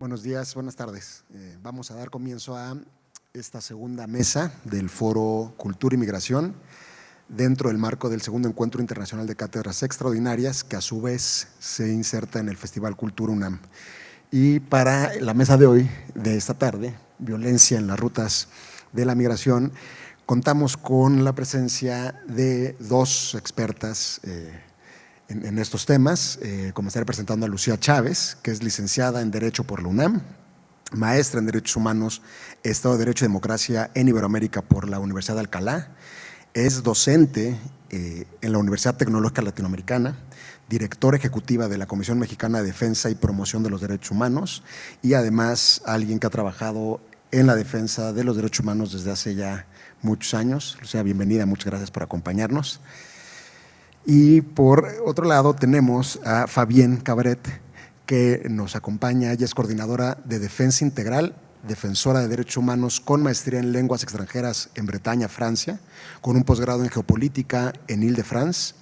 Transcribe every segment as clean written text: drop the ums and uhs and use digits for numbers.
Buenos días, buenas tardes. Vamos a dar comienzo a esta segunda mesa del Foro Cultura y Migración dentro del marco del segundo Encuentro Internacional de Cátedras Extraordinarias, que a su vez se inserta en el Festival Cultura UNAM. Y para la mesa de hoy, de esta tarde, Violencia en las Rutas de la Migración, contamos con la presencia de dos expertas en estos temas. Comenzaré presentando a Lucía Chávez, que es licenciada en Derecho por la UNAM, maestra en Derechos Humanos, Estado de Derecho y Democracia en Iberoamérica por la Universidad de Alcalá, es docente en la Universidad Tecnológica Latinoamericana, directora ejecutiva de la Comisión Mexicana de Defensa y Promoción de los Derechos Humanos y además alguien que ha trabajado en la defensa de los derechos humanos desde hace ya muchos años. Lucía, bienvenida, muchas gracias por acompañarnos. Y por otro lado tenemos a Fabienne Cabret, que nos acompaña. Ella es coordinadora de Defensa Integral, defensora de derechos humanos con maestría en lenguas extranjeras en Bretaña, Francia, con un posgrado en geopolítica en Île-de-France.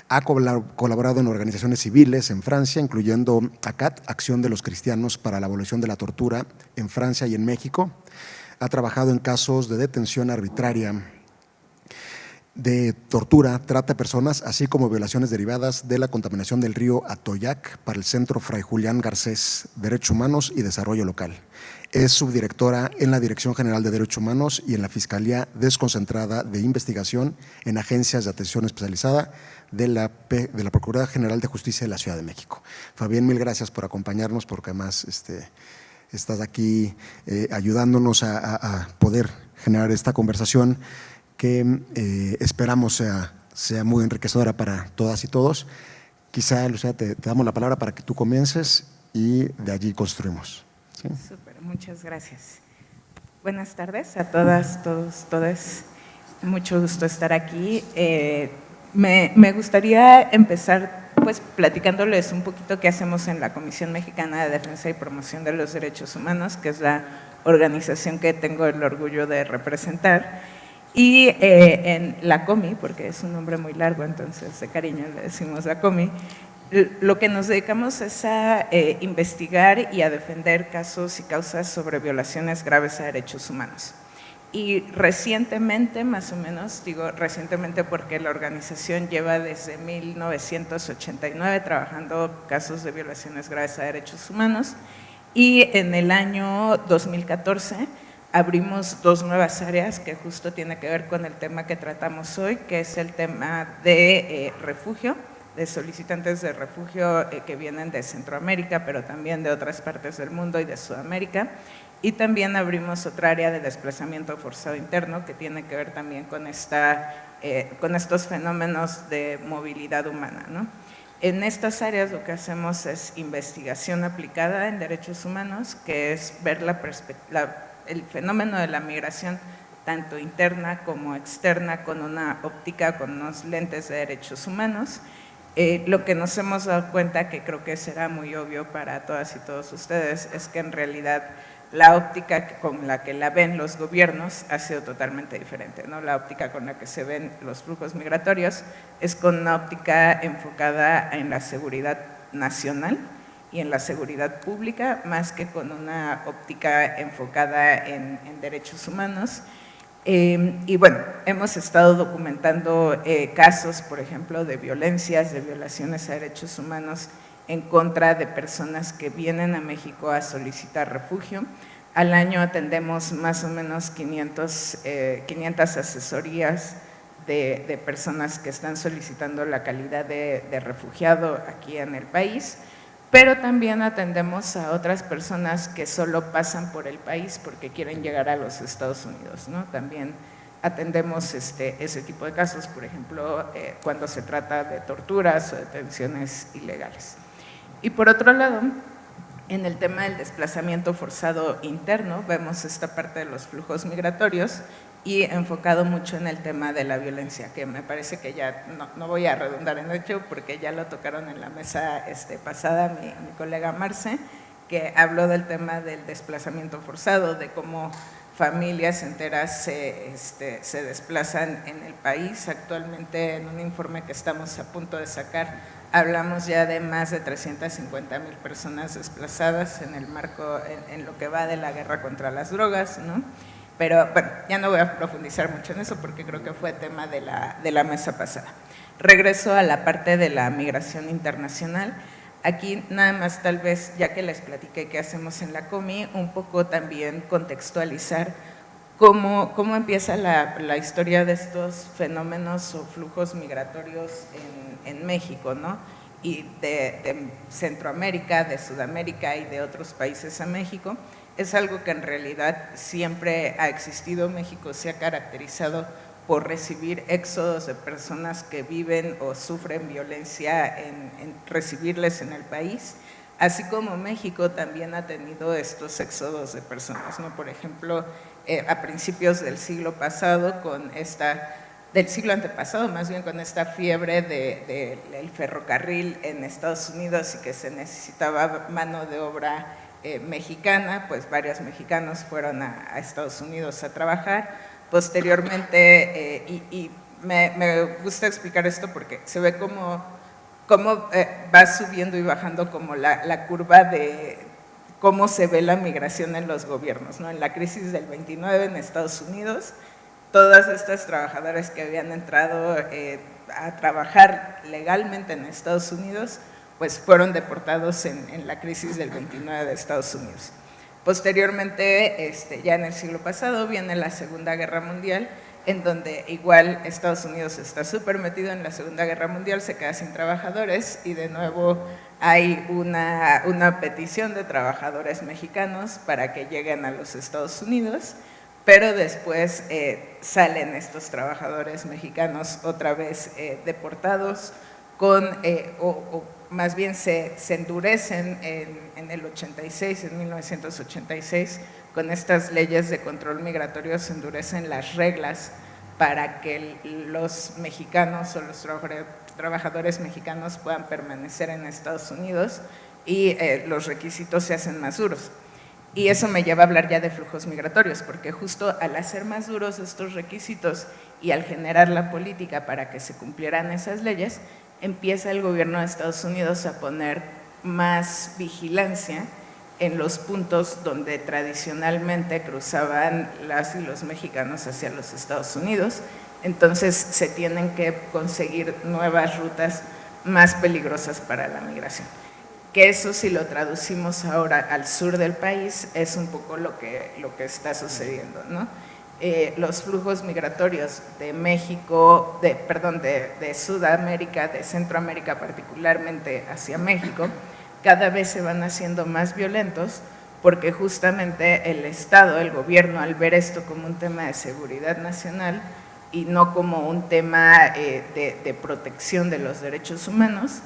Ha colaborado en organizaciones civiles en Francia, incluyendo ACAT, Acción de los Cristianos para la Abolición de la Tortura, en Francia y en México. Ha trabajado en casos de detención arbitraria, de tortura, trata de personas, así como violaciones derivadas de la contaminación del río Atoyac para el Centro Fray Julián Garcés, Derechos Humanos y Desarrollo Local. Es subdirectora en la Dirección General de Derechos Humanos y en la Fiscalía Desconcentrada de Investigación en Agencias de Atención Especializada de la Procuraduría General de Justicia de la Ciudad de México. Fabián, mil gracias por acompañarnos, porque además estás aquí ayudándonos a poder generar esta conversación que esperamos sea muy enriquecedora para todas y todos. Quizá, Lucía, te damos la palabra para que tú comiences y de allí construimos. ¿Sí? Súper, muchas gracias. Buenas tardes a todas, todos, todas. Mucho gusto estar aquí. Me gustaría empezar pues platicándoles un poquito qué hacemos en la Comisión Mexicana de Defensa y Promoción de los Derechos Humanos, que es la organización que tengo el orgullo de representar. Y en la COMI, porque es un nombre muy largo, entonces de cariño le decimos la COMI, lo que nos dedicamos es a investigar y a defender casos y causas sobre violaciones graves a derechos humanos. Y recientemente, más o menos, digo recientemente porque la organización lleva desde 1989 trabajando casos de violaciones graves a derechos humanos, y en el año 2014 abrimos dos nuevas áreas que justo tiene que ver con el tema que tratamos hoy, que es el tema de refugio, de solicitantes de refugio que vienen de Centroamérica, pero también de otras partes del mundo y de Sudamérica. Y también abrimos otra área de desplazamiento forzado interno, que tiene que ver también con estos fenómenos de movilidad humana, ¿no? En estas áreas lo que hacemos es investigación aplicada en derechos humanos, que es ver el fenómeno de la migración tanto interna como externa con una óptica, con unos lentes de derechos humanos. Lo que nos hemos dado cuenta, que creo que será muy obvio para todas y todos ustedes, es que en realidad la óptica con la que la ven los gobiernos ha sido totalmente diferente, ¿no? La óptica con la que se ven los flujos migratorios es con una óptica enfocada en la seguridad nacional y en la seguridad pública, más que con una óptica enfocada en derechos humanos. Y bueno, hemos estado documentando casos, por ejemplo, de violencias, de violaciones a derechos humanos en contra de personas que vienen a México a solicitar refugio. Al año atendemos más o menos 500 asesorías de personas que están solicitando la calidad de refugiado aquí en el país, pero también atendemos a otras personas que solo pasan por el país porque quieren llegar a los Estados Unidos, ¿no? También atendemos ese tipo de casos, por ejemplo, cuando se trata de torturas o detenciones ilegales. Y por otro lado, en el tema del desplazamiento forzado interno, vemos esta parte de los flujos migratorios y enfocado mucho en el tema de la violencia, que me parece que ya no voy a redundar en ello porque ya lo tocaron en la mesa pasada mi colega Marce, que habló del tema del desplazamiento forzado, de cómo familias enteras se desplazan en el país. Actualmente, en un informe que estamos a punto de sacar, hablamos ya de más de 350,000 personas desplazadas en el marco, en lo que va de la guerra contra las drogas, ¿no? Pero bueno, ya no voy a profundizar mucho en eso porque creo que fue tema de la mesa pasada. Regreso a la parte de la migración internacional. Aquí nada más tal vez, ya que les platiqué qué hacemos en la COMI, un poco también contextualizar cómo empieza la historia de estos fenómenos o flujos migratorios en México, ¿no? Y de Centroamérica, de Sudamérica y de otros países a México. Es algo que en realidad siempre ha existido. México se ha caracterizado por recibir éxodos de personas que viven o sufren violencia en recibirles en el país, así como México también ha tenido estos éxodos de personas, ¿no? Por ejemplo, a principios del siglo pasado, del siglo antepasado, más bien con esta fiebre del ferrocarril en Estados Unidos y que se necesitaba mano de obra mexicana, pues varios mexicanos fueron a Estados Unidos a trabajar. Posteriormente, me gusta explicar esto porque se ve cómo va subiendo y bajando como la curva de cómo se ve la migración en los gobiernos, ¿no? En la crisis del 29 en Estados Unidos, todas estas trabajadoras que habían entrado a trabajar legalmente en Estados Unidos, pues fueron deportados en la crisis del 29 de Estados Unidos. Posteriormente, ya en el siglo pasado, viene la Segunda Guerra Mundial, en donde igual Estados Unidos está súper metido en la Segunda Guerra Mundial, se queda sin trabajadores y de nuevo hay una petición de trabajadores mexicanos para que lleguen a los Estados Unidos, pero después salen estos trabajadores mexicanos otra vez deportados o más bien se endurecen en el 86, en 1986, con estas leyes de control migratorio se endurecen las reglas para que los mexicanos o los trabajadores mexicanos puedan permanecer en Estados Unidos y los requisitos se hacen más duros. Y eso me lleva a hablar ya de flujos migratorios, porque justo al hacer más duros estos requisitos y al generar la política para que se cumplieran esas leyes, empieza el gobierno de Estados Unidos a poner más vigilancia en los puntos donde tradicionalmente cruzaban las y los mexicanos hacia los Estados Unidos. Entonces se tienen que conseguir nuevas rutas más peligrosas para la migración. Que eso, si lo traducimos ahora al sur del país, es un poco lo que está sucediendo, ¿no? Los flujos migratorios de México, de Sudamérica, de Centroamérica particularmente hacia México, cada vez se van haciendo más violentos porque justamente el Estado, el gobierno, al ver esto como un tema de seguridad nacional y no como un tema de protección de los derechos humanos,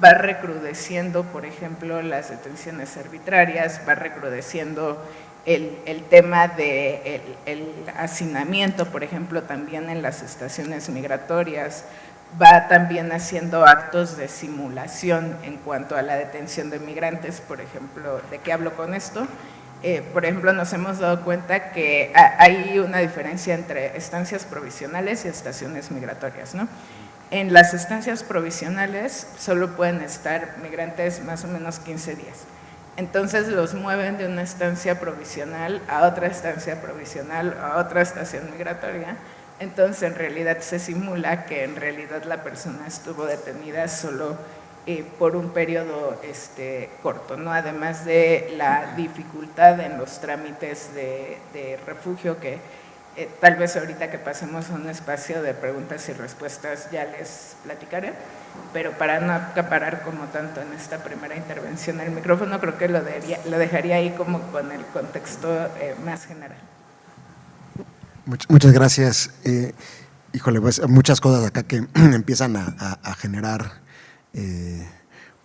va recrudeciendo, por ejemplo, las detenciones arbitrarias, va recrudeciendo el tema del hacinamiento, por ejemplo, también en las estaciones migratorias, va también haciendo actos de simulación en cuanto a la detención de migrantes, por ejemplo. ¿De qué hablo con esto? Por ejemplo, nos hemos dado cuenta que hay una diferencia entre estancias provisionales y estaciones migratorias, ¿no? En las estancias provisionales solo pueden estar migrantes más o menos 15 días. Entonces los mueven de una estancia provisional a otra estancia provisional, a otra estación migratoria. Entonces en realidad se simula que en realidad la persona estuvo detenida solo por un periodo corto, ¿no? Además de la dificultad en los trámites de refugio que tal vez ahorita que pasemos a un espacio de preguntas y respuestas ya les platicaré, pero para no acaparar como tanto en esta primera intervención el micrófono, creo que lo dejaría ahí como con el contexto más general. Muchas gracias. Híjole, pues, muchas cosas acá que empiezan a generar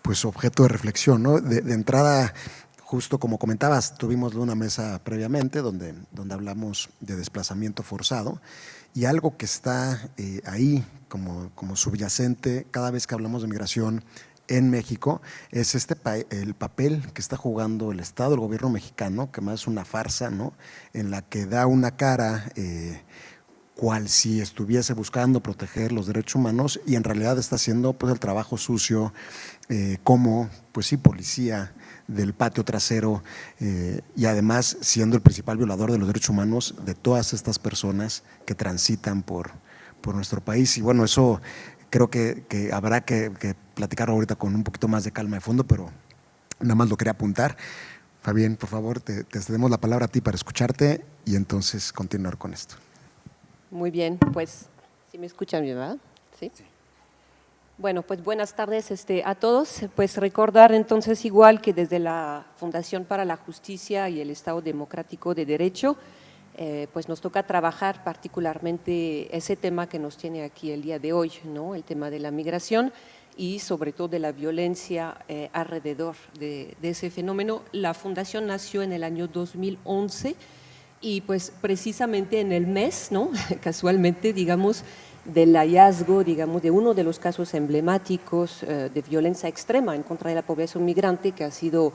pues objeto de reflexión, ¿no? De entrada, justo como comentabas, tuvimos una mesa previamente donde hablamos de desplazamiento forzado y algo que está ahí como subyacente cada vez que hablamos de migración en México es el papel que está jugando el Estado, el gobierno mexicano, que más es una farsa, ¿no? En la que da una cara cual si estuviese buscando proteger los derechos humanos y en realidad está haciendo pues el trabajo sucio como pues sí policía del patio trasero y además siendo el principal violador de los derechos humanos de todas estas personas que transitan por nuestro país. Y bueno, eso creo que habrá que platicar ahorita con un poquito más de calma de fondo, pero nada más lo quería apuntar. Fabián, por favor, te cedemos la palabra a ti para escucharte y entonces continuar con esto. Muy bien, pues, ¿sí me escuchan bien, verdad? ¿Sí? Sí. Bueno, pues buenas tardes a todos. Pues recordar entonces igual que desde la Fundación para la Justicia y el Estado Democrático de Derecho, pues nos toca trabajar particularmente ese tema que nos tiene aquí el día de hoy, ¿no? El tema de la migración y sobre todo de la violencia alrededor de ese fenómeno. La Fundación nació en el año 2011 y pues precisamente en el mes, ¿no? Casualmente, digamos, del hallazgo, digamos, de uno de los casos emblemáticos de violencia extrema en contra de la población migrante, que ha sido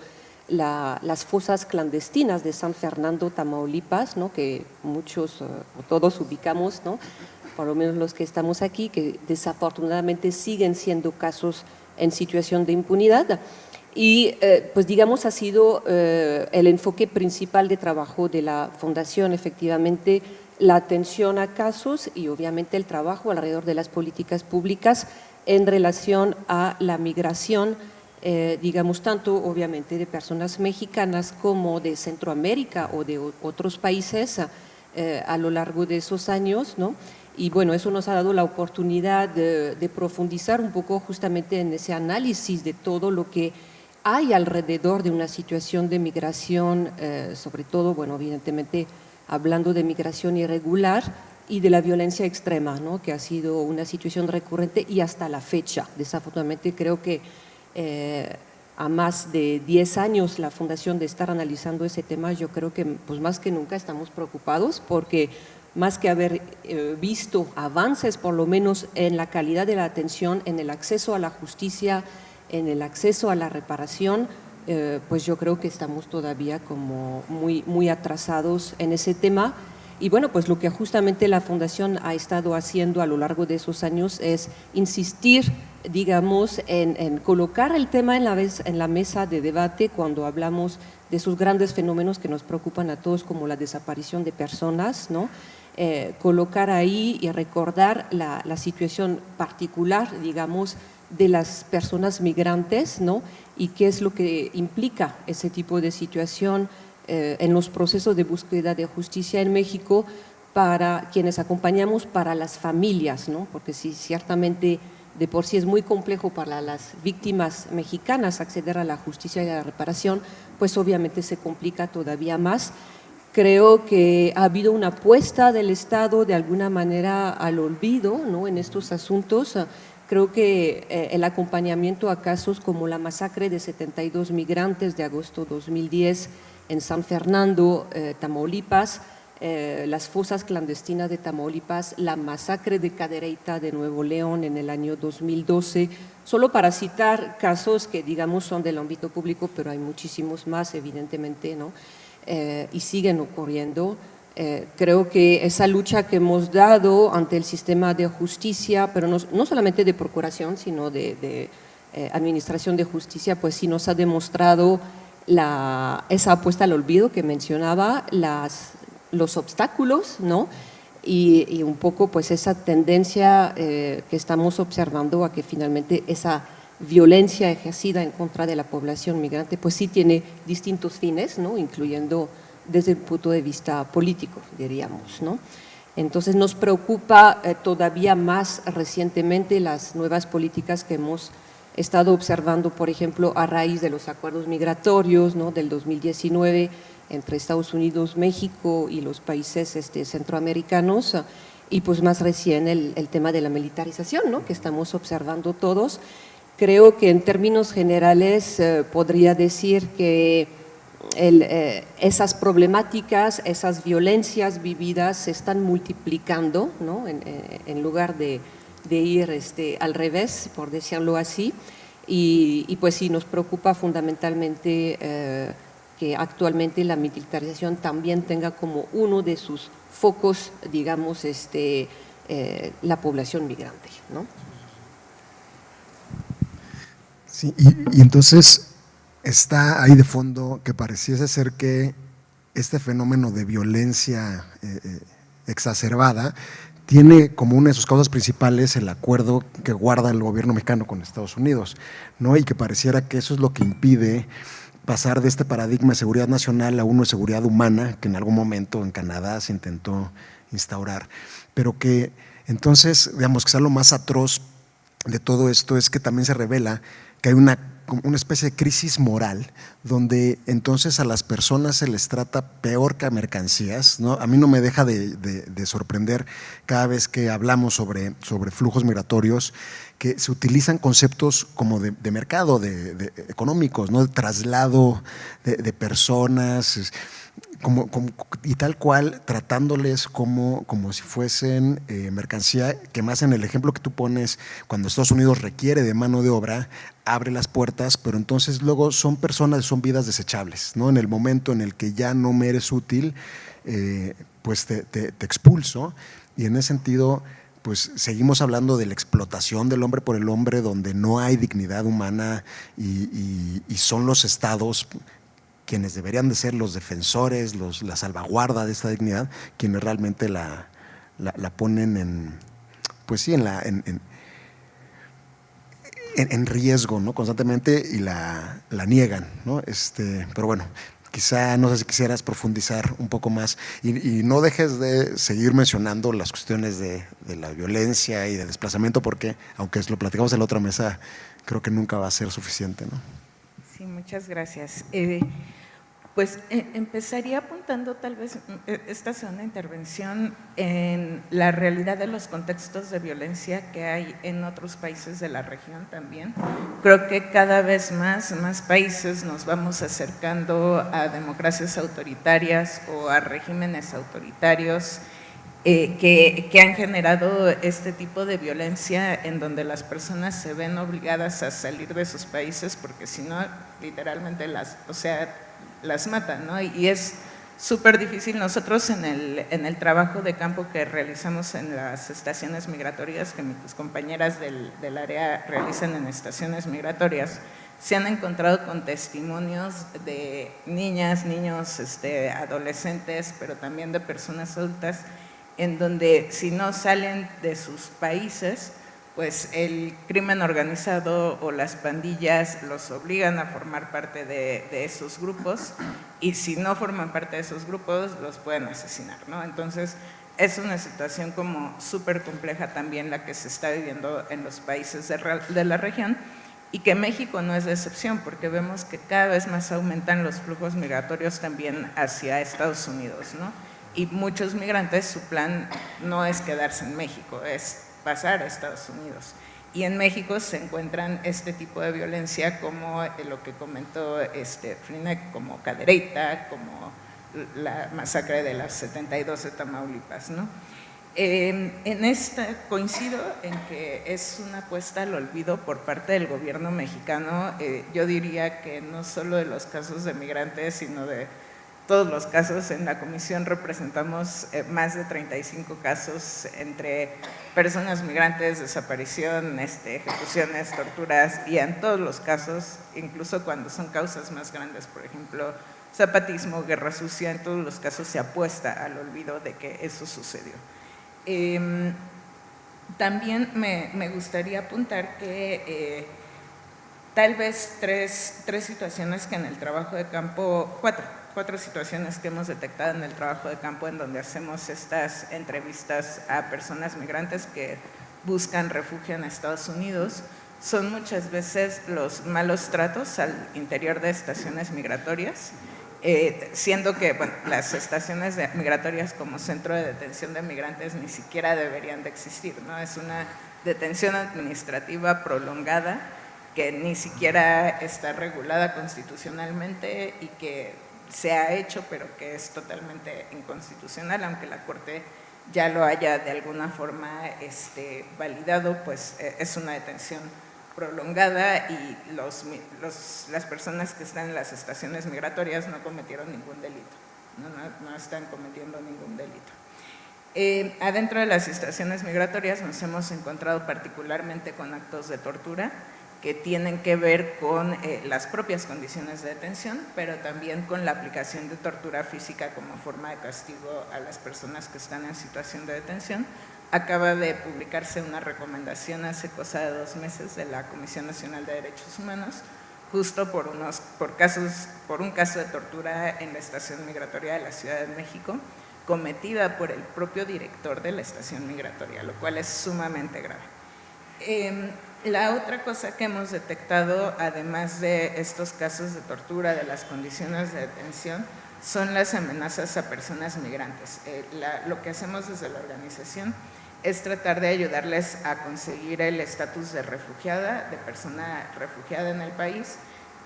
las fosas clandestinas de San Fernando, Tamaulipas, ¿no? Que muchos o todos ubicamos, ¿no? Por lo menos los que estamos aquí, que desafortunadamente siguen siendo casos en situación de impunidad. Y pues digamos ha sido el enfoque principal de trabajo de la Fundación, efectivamente, la atención a casos y obviamente el trabajo alrededor de las políticas públicas en relación a la migración, digamos tanto obviamente de personas mexicanas como de Centroamérica o de otros países a lo largo de esos años, ¿no? Y bueno, eso nos ha dado la oportunidad de profundizar un poco justamente en ese análisis de todo lo que hay alrededor de una situación de migración, sobre todo, bueno, evidentemente hablando de migración irregular y de la violencia extrema, ¿no? Que ha sido una situación recurrente y hasta la fecha. Desafortunadamente creo que a más de 10 años la Fundación de estar analizando ese tema, yo creo que pues más que nunca estamos preocupados porque más que haber visto avances por lo menos en la calidad de la atención, en el acceso a la justicia, en el acceso a la reparación, pues yo creo que estamos todavía como muy atrasados en ese tema. Y bueno, pues lo que justamente la Fundación ha estado haciendo a lo largo de esos años es insistir, digamos, en colocar el tema en la mesa de debate cuando hablamos de esos grandes fenómenos que nos preocupan a todos, como la desaparición de personas, ¿no? Colocar ahí y recordar la situación particular, digamos, de las personas migrantes, ¿no? Y qué es lo que implica ese tipo de situación en los procesos de búsqueda de justicia en México para quienes acompañamos, para las familias, ¿no? Porque sí, ciertamente de por sí es muy complejo para las víctimas mexicanas acceder a la justicia y a la reparación, pues obviamente se complica todavía más. Creo que ha habido una apuesta del Estado de alguna manera al olvido, ¿no? En estos asuntos. Creo que el acompañamiento a casos como la masacre de 72 migrantes de agosto 2010 en San Fernando, Tamaulipas, las fosas clandestinas de Tamaulipas, la masacre de Cadereyta de Nuevo León en el año 2012, solo para citar casos que digamos son del ámbito público, pero hay muchísimos más evidentemente, ¿no? Y siguen ocurriendo. Creo que esa lucha que hemos dado ante el sistema de justicia, pero no solamente de procuración, sino de administración de justicia, pues sí nos ha demostrado esa apuesta al olvido que mencionaba, los obstáculos, ¿no? Y un poco pues esa tendencia que estamos observando a que finalmente esa violencia ejercida en contra de la población migrante pues sí tiene distintos fines, ¿no? Incluyendo desde el punto de vista político, diríamos, ¿no? Entonces nos preocupa todavía más recientemente las nuevas políticas que hemos estado observando, por ejemplo, a raíz de los acuerdos migratorios, ¿no? Del 2019 entre Estados Unidos, México y los países centroamericanos, y pues más recién el tema de la militarización, ¿no? Que estamos observando todos. Creo que en términos generales podría decir que esas problemáticas, esas violencias vividas se están multiplicando, ¿no? En lugar de ir al revés, por decirlo así, y pues sí nos preocupa fundamentalmente que actualmente la militarización también tenga como uno de sus focos, digamos, la población migrante, ¿no? Sí, y entonces está ahí de fondo que pareciese ser que este fenómeno de violencia exacerbada tiene como una de sus causas principales el acuerdo que guarda el gobierno mexicano con Estados Unidos, ¿no? Y que pareciera que eso es lo que impide pasar de este paradigma de seguridad nacional a uno de seguridad humana, que en algún momento en Canadá se intentó instaurar, pero que entonces, digamos, que sea lo más atroz de todo esto es que también se revela que hay una especie de crisis moral donde entonces a las personas se les trata peor que a mercancías, ¿no? A mí no me deja de sorprender cada vez que hablamos sobre flujos migratorios que se utilizan conceptos como de mercado, de económicos, ¿no? De traslado de personas, y tal cual tratándoles como si fuesen mercancía, que más en el ejemplo que tú pones, cuando Estados Unidos requiere de mano de obra, abre las puertas, pero entonces luego son personas, son vidas desechables, ¿no? En el momento en el que ya no me eres útil, pues te expulso, y en ese sentido pues seguimos hablando de la explotación del hombre por el hombre, donde no hay dignidad humana y son los estados quienes deberían de ser los defensores, la salvaguarda de esta dignidad, quienes realmente la ponen pues sí, en riesgo, ¿no? Constantemente, y la niegan, ¿no? Pero bueno, quizá, no sé si quisieras profundizar un poco más y no dejes de seguir mencionando las cuestiones de la violencia y del desplazamiento, porque aunque lo platicamos en la otra mesa, creo que nunca va a ser suficiente, ¿no? Sí, muchas gracias. Pues empezaría apuntando tal vez esta segunda intervención en la realidad de los contextos de violencia que hay en otros países de la región también. Creo que cada vez más países nos vamos acercando a democracias autoritarias o a regímenes autoritarios que han generado este tipo de violencia en donde las personas se ven obligadas a salir de sus países porque si no, literalmente las matan, ¿no? Y es súper difícil. Nosotros en el trabajo de campo que realizamos en las estaciones migratorias, que mis compañeras del área realizan en estaciones migratorias, se han encontrado con testimonios de niñas, niños, adolescentes, pero también de personas adultas, en donde si no salen de sus países, pues el crimen organizado o las pandillas los obligan a formar parte de esos grupos, y si no forman parte de esos grupos los pueden asesinar, ¿no? Entonces es una situación como súper compleja también la que se está viviendo en los países de la región, y que México no es de excepción, porque vemos que cada vez más aumentan los flujos migratorios también hacia Estados Unidos, ¿no? Y muchos migrantes, su plan no es quedarse en México, es pasar a Estados Unidos. Y en México se encuentran este tipo de violencia como lo que comentó Frinek, como Cadereyta, como la masacre de las 72 de Tamaulipas, ¿no? En esta coincido en que es una apuesta al olvido por parte del gobierno mexicano. Yo diría que no solo de los casos de migrantes, sino de todos los casos. En la comisión representamos más de 35 casos entre personas migrantes, desaparición, ejecuciones, torturas, y en todos los casos, incluso cuando son causas más grandes, por ejemplo, zapatismo, guerra sucia, en todos los casos se apuesta al olvido de que eso sucedió. También me gustaría apuntar que tal vez tres situaciones que en el trabajo de campo, cuatro situaciones que hemos detectado en el trabajo de campo en donde hacemos estas entrevistas a personas migrantes que buscan refugio en Estados Unidos, son muchas veces los malos tratos al interior de estaciones migratorias, siendo que bueno, las estaciones migratorias como centro de detención de migrantes ni siquiera deberían de existir, ¿no? Es una detención administrativa prolongada que ni siquiera está regulada constitucionalmente y que se ha hecho, pero que es totalmente inconstitucional, aunque la Corte ya lo haya de alguna forma validado, pues es una detención prolongada y las personas que están en las estaciones migratorias no cometieron ningún delito, no están cometiendo ningún delito. Adentro de las estaciones migratorias nos hemos encontrado particularmente con actos de tortura que tienen que ver con las propias condiciones de detención, pero también con la aplicación de tortura física como forma de castigo a las personas que están en situación de detención. Acaba de publicarse una recomendación hace cosa de 2 meses de la Comisión Nacional de Derechos Humanos, justo por un caso de tortura en la estación migratoria de la Ciudad de México, cometida por el propio director de la estación migratoria, lo cual es sumamente grave. La otra cosa que hemos detectado, además de estos casos de tortura, de las condiciones de detención, son las amenazas a personas migrantes. Lo que hacemos desde la organización es tratar de ayudarles a conseguir el estatus de refugiada, de persona refugiada en el país,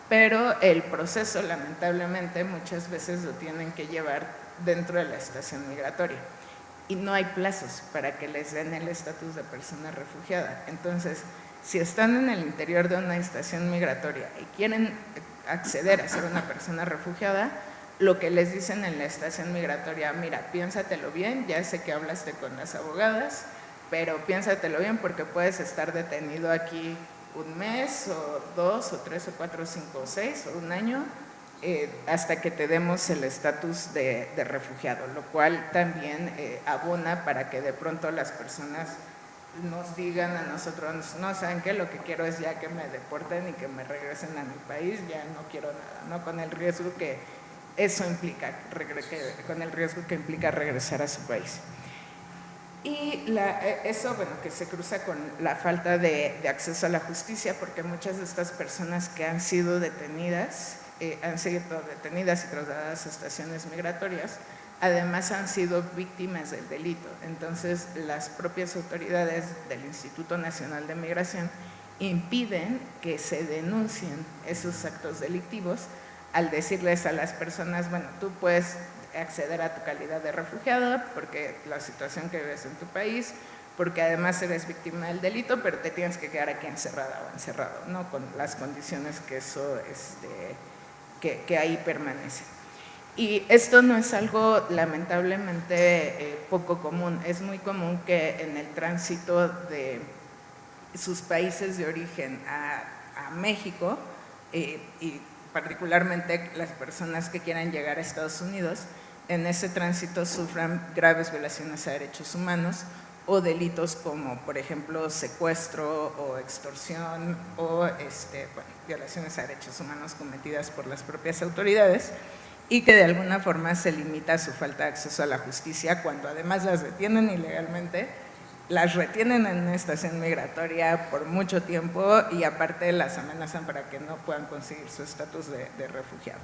pero el proceso, lamentablemente, muchas veces lo tienen que llevar dentro de la estación migratoria y no hay plazos para que les den el estatus de persona refugiada. Entonces, si están en el interior de una estación migratoria y quieren acceder a ser una persona refugiada, lo que les dicen en la estación migratoria, mira, piénsatelo bien, ya sé que hablaste con las abogadas, pero piénsatelo bien porque puedes estar detenido aquí 1 mes, o 2, o 3, o 4, o 5, o 6, o 1 año, hasta que te demos el estatus de refugiado, lo cual también abona para que de pronto las personas nos digan a nosotros, no, ¿saben qué? Lo que quiero es ya que me deporten y que me regresen a mi país, ya no quiero nada, ¿no? Con el riesgo que eso implica, regresar a su país. Y eso, bueno, que se cruza con la falta de acceso a la justicia, porque muchas de estas personas que han sido detenidas y trasladadas a estaciones migratorias, además han sido víctimas del delito. Entonces, las propias autoridades del Instituto Nacional de Migración impiden que se denuncien esos actos delictivos al decirles a las personas, bueno, tú puedes acceder a tu calidad de refugiado porque la situación que vives en tu país, porque además eres víctima del delito, pero te tienes que quedar aquí encerrada o encerrado, ¿no? Con las condiciones que eso, que ahí permanecen. Y esto no es algo lamentablemente poco común, es muy común que en el tránsito de sus países de origen a México, y particularmente las personas que quieran llegar a Estados Unidos, en ese tránsito sufran graves violaciones a derechos humanos o delitos como, por ejemplo, secuestro o extorsión o violaciones a derechos humanos cometidas por las propias autoridades, y que de alguna forma se limita su falta de acceso a la justicia cuando además las detienen ilegalmente, las retienen en una estación migratoria por mucho tiempo y aparte las amenazan para que no puedan conseguir su estatus de refugiado.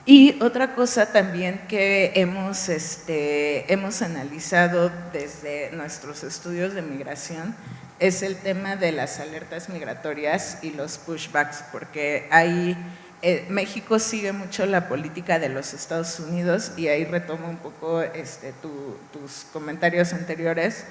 Y otra cosa también que hemos analizado desde nuestros estudios de migración es el tema de las alertas migratorias y los pushbacks, porque México sigue mucho la política de los Estados Unidos, y ahí retomo un poco tus comentarios anteriores,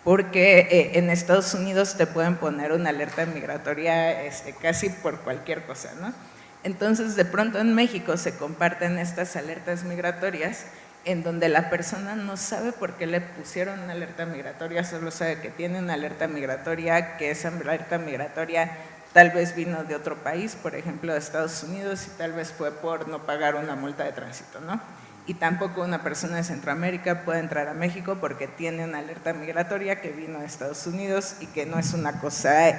porque en Estados Unidos te pueden poner una alerta migratoria casi por cualquier cosa, ¿no? Entonces, de pronto en México se comparten estas alertas migratorias en donde la persona no sabe por qué le pusieron una alerta migratoria, solo sabe que tiene una alerta migratoria, que esa alerta migratoria tal vez vino de otro país, por ejemplo de Estados Unidos, y tal vez fue por no pagar una multa de tránsito, ¿no? Y tampoco una persona de Centroamérica puede entrar a México porque tiene una alerta migratoria que vino de Estados Unidos y que no es una cosa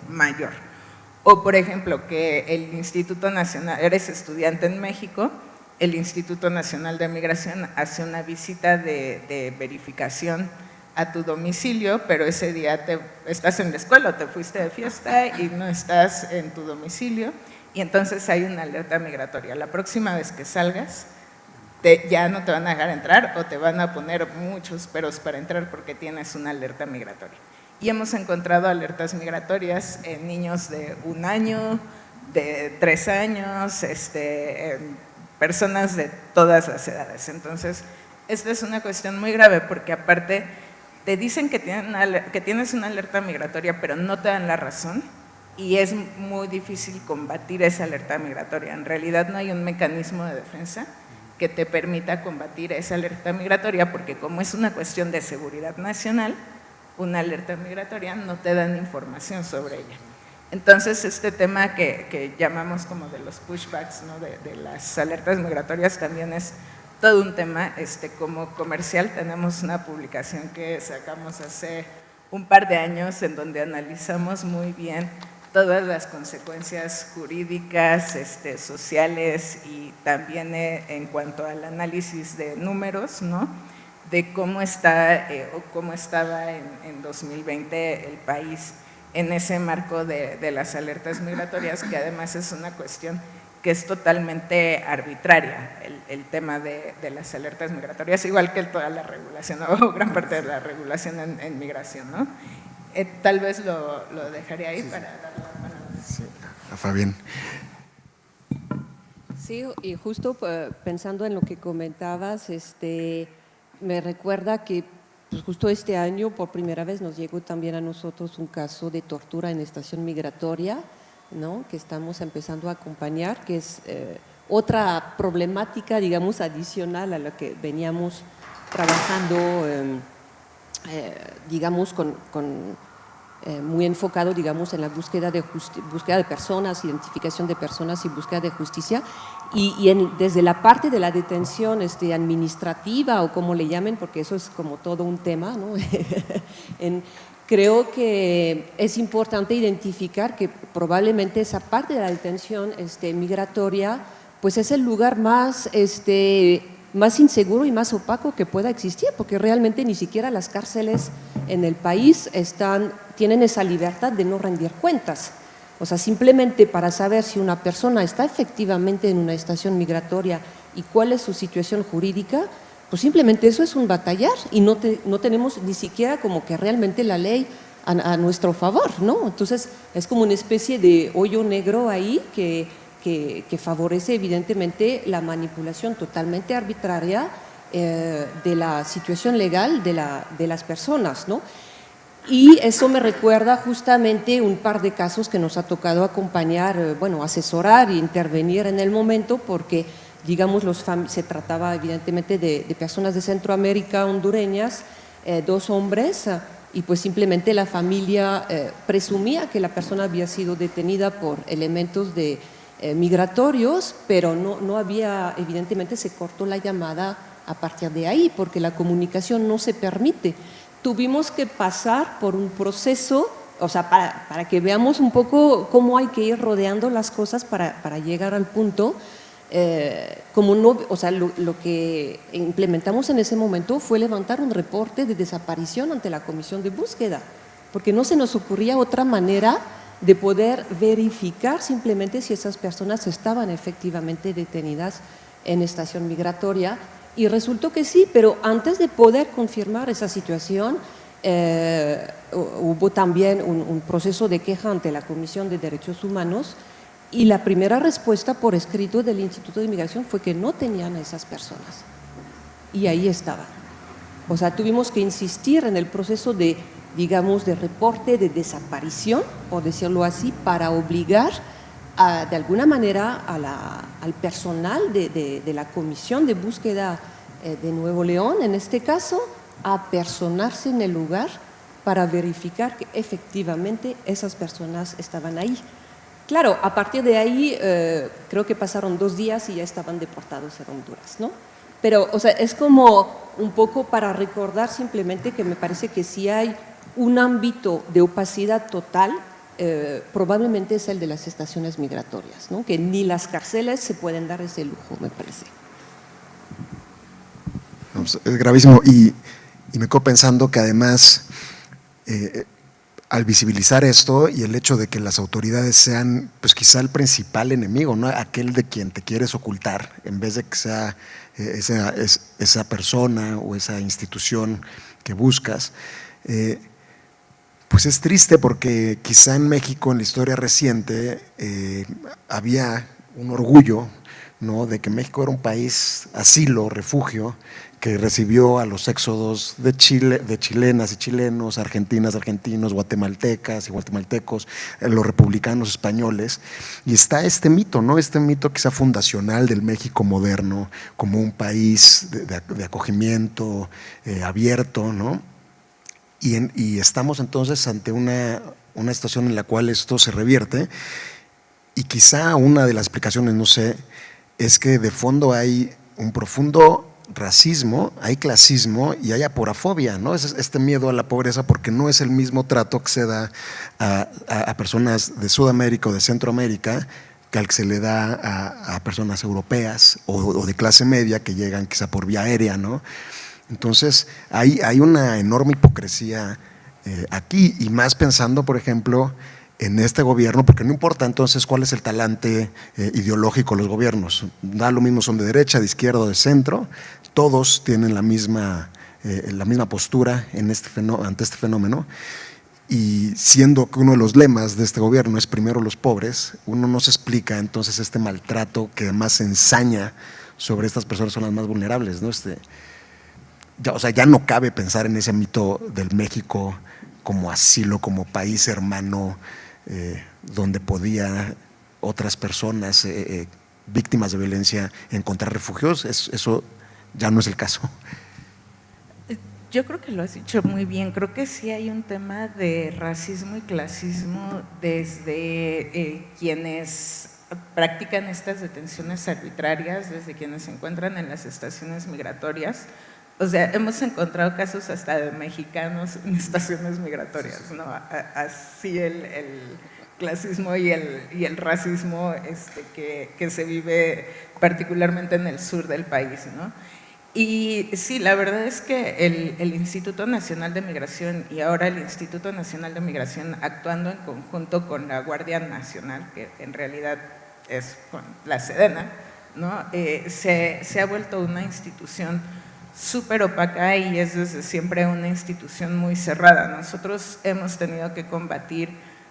mayor. O, por ejemplo, que el Instituto Nacional, eres estudiante en México, el Instituto Nacional de Migración hace una visita de verificación a tu domicilio, pero ese día estás en la escuela o te fuiste de fiesta y no estás en tu domicilio, y entonces hay una alerta migratoria. La próxima vez que salgas, ya no te van a dejar entrar o te van a poner muchos peros para entrar porque tienes una alerta migratoria. Y hemos encontrado alertas migratorias en niños de 1 año, de 3 años, personas de todas las edades. Entonces, esta es una cuestión muy grave porque aparte te dicen que tienes una alerta migratoria, pero no te dan la razón, y es muy difícil combatir esa alerta migratoria. En realidad no hay un mecanismo de defensa que te permita combatir esa alerta migratoria, porque como es una cuestión de seguridad nacional, una alerta migratoria no te dan información sobre ella. Entonces, este tema que llamamos como de los pushbacks, ¿no? de las alertas migratorias, también es todo un tema. Como comercial tenemos una publicación que sacamos hace un par de años en donde analizamos muy bien todas las consecuencias jurídicas, sociales y también en cuanto al análisis de números, ¿no? De cómo está o cómo estaba en 2020 el país en ese marco de las alertas migratorias, que además es una cuestión que es totalmente arbitraria, el tema de las alertas migratorias, igual que toda la regulación o gran parte de la regulación en migración, ¿no? Tal vez lo dejaría ahí para dar la palabra. Sí, a Fabián. Sí, y justo pensando en lo que comentabas, me recuerda que pues justo este año por primera vez nos llegó también a nosotros un caso de tortura en estación migratoria, ¿no? Que estamos empezando a acompañar, que es otra problemática, digamos, adicional a la que veníamos trabajando, digamos, muy enfocado, digamos, en la búsqueda de personas, identificación de personas y búsqueda de justicia. Y desde la parte de la detención administrativa o como le llamen, porque eso es como todo un tema, ¿no? Creo que es importante identificar que probablemente esa parte de la detención migratoria pues es el lugar más inseguro y más opaco que pueda existir, porque realmente ni siquiera las cárceles en el país tienen esa libertad de no rendir cuentas. O sea, simplemente para saber si una persona está efectivamente en una estación migratoria y cuál es su situación jurídica, pues simplemente eso es un batallar y no tenemos ni siquiera como que realmente la ley a nuestro favor, ¿no? Entonces es como una especie de hoyo negro ahí que favorece evidentemente la manipulación totalmente arbitraria de la situación legal de las personas, ¿no? Y eso me recuerda justamente un par de casos que nos ha tocado acompañar, asesorar e intervenir en el momento, porque digamos se trataba evidentemente de personas de Centroamérica, hondureñas, 2 hombres, y pues simplemente la familia presumía que la persona había sido detenida por elementos migratorios, pero no había, evidentemente se cortó la llamada a partir de ahí, porque la comunicación no se permite. Tuvimos que pasar por un proceso, o sea, para que veamos un poco cómo hay que ir rodeando las cosas para llegar al punto. Lo que implementamos en ese momento fue levantar un reporte de desaparición ante la comisión de búsqueda, porque no se nos ocurría otra manera de poder verificar simplemente si esas personas estaban efectivamente detenidas en estación migratoria. Y resultó que sí, pero antes de poder confirmar esa situación, hubo también un proceso de queja ante la Comisión de Derechos Humanos y la primera respuesta por escrito del Instituto de Migración fue que no tenían a esas personas. Y ahí estaban. O sea, tuvimos que insistir en el proceso de reporte de desaparición, por decirlo así, para obligar de alguna manera al personal de la Comisión de Búsqueda de Nuevo León, en este caso, a personarse en el lugar para verificar que efectivamente esas personas estaban ahí. Claro, a partir de ahí creo que pasaron 2 días y ya estaban deportados en Honduras, ¿no? Pero, o sea, es como un poco para recordar simplemente que me parece que si hay un ámbito de opacidad total, probablemente es el de las estaciones migratorias, ¿no? Que ni las cárceles se pueden dar ese lujo, me parece. Es gravísimo y me quedo pensando que además al visibilizar esto y el hecho de que las autoridades sean pues quizá el principal enemigo, ¿no? Aquel de quien te quieres ocultar, en vez de que sea esa persona o esa institución que buscas, pues es triste porque quizá en México, en la historia reciente, había un orgullo, ¿no? De que México era un país asilo, refugio, que recibió a los éxodos de Chile, de chilenas y chilenos, argentinas, argentinos, guatemaltecas y guatemaltecos, los republicanos españoles, y está este mito, ¿no? Este mito quizá fundacional del México moderno como un país de acogimiento abierto, ¿no? Y estamos entonces ante una situación en la cual esto se revierte, y quizá una de las explicaciones, no sé, es que de fondo hay un profundo racismo, hay clasismo y hay aporafobia, ¿no? Es este miedo a la pobreza porque no es el mismo trato que se da a personas de Sudamérica o de Centroamérica que al que se le da a personas europeas o de clase media que llegan quizá por vía aérea, ¿no? Entonces hay una enorme hipocresía aquí, y más pensando, por ejemplo, en este gobierno, porque no importa entonces cuál es el talante ideológico de los gobiernos, da lo mismo, son de derecha, de izquierda o de centro, todos tienen la misma postura ante este fenómeno, y siendo que uno de los lemas de este gobierno es primero los pobres, uno no se explica entonces este maltrato que además se ensaña sobre estas personas, son las más vulnerables, ¿no? Ya no cabe pensar en ese mito del México como asilo, como país hermano, donde podía otras personas víctimas de violencia encontrar refugios. Eso ya no es el caso. Yo creo que lo has dicho muy bien. Creo que sí hay un tema de racismo y clasismo desde quienes practican estas detenciones arbitrarias, desde quienes se encuentran en las estaciones migratorias. O sea, hemos encontrado casos hasta de mexicanos en estaciones migratorias, ¿no? Así el clasismo y el racismo que se vive particularmente en el sur del país, ¿no? Y sí, la verdad es que el Instituto Nacional de Migración y ahora el Instituto Nacional de Migración, actuando en conjunto con la Guardia Nacional, que en realidad es con la Sedena, ¿no? Se ha vuelto una institución súper opaca y es desde siempre una institución muy cerrada. Nosotros hemos tenido que combatir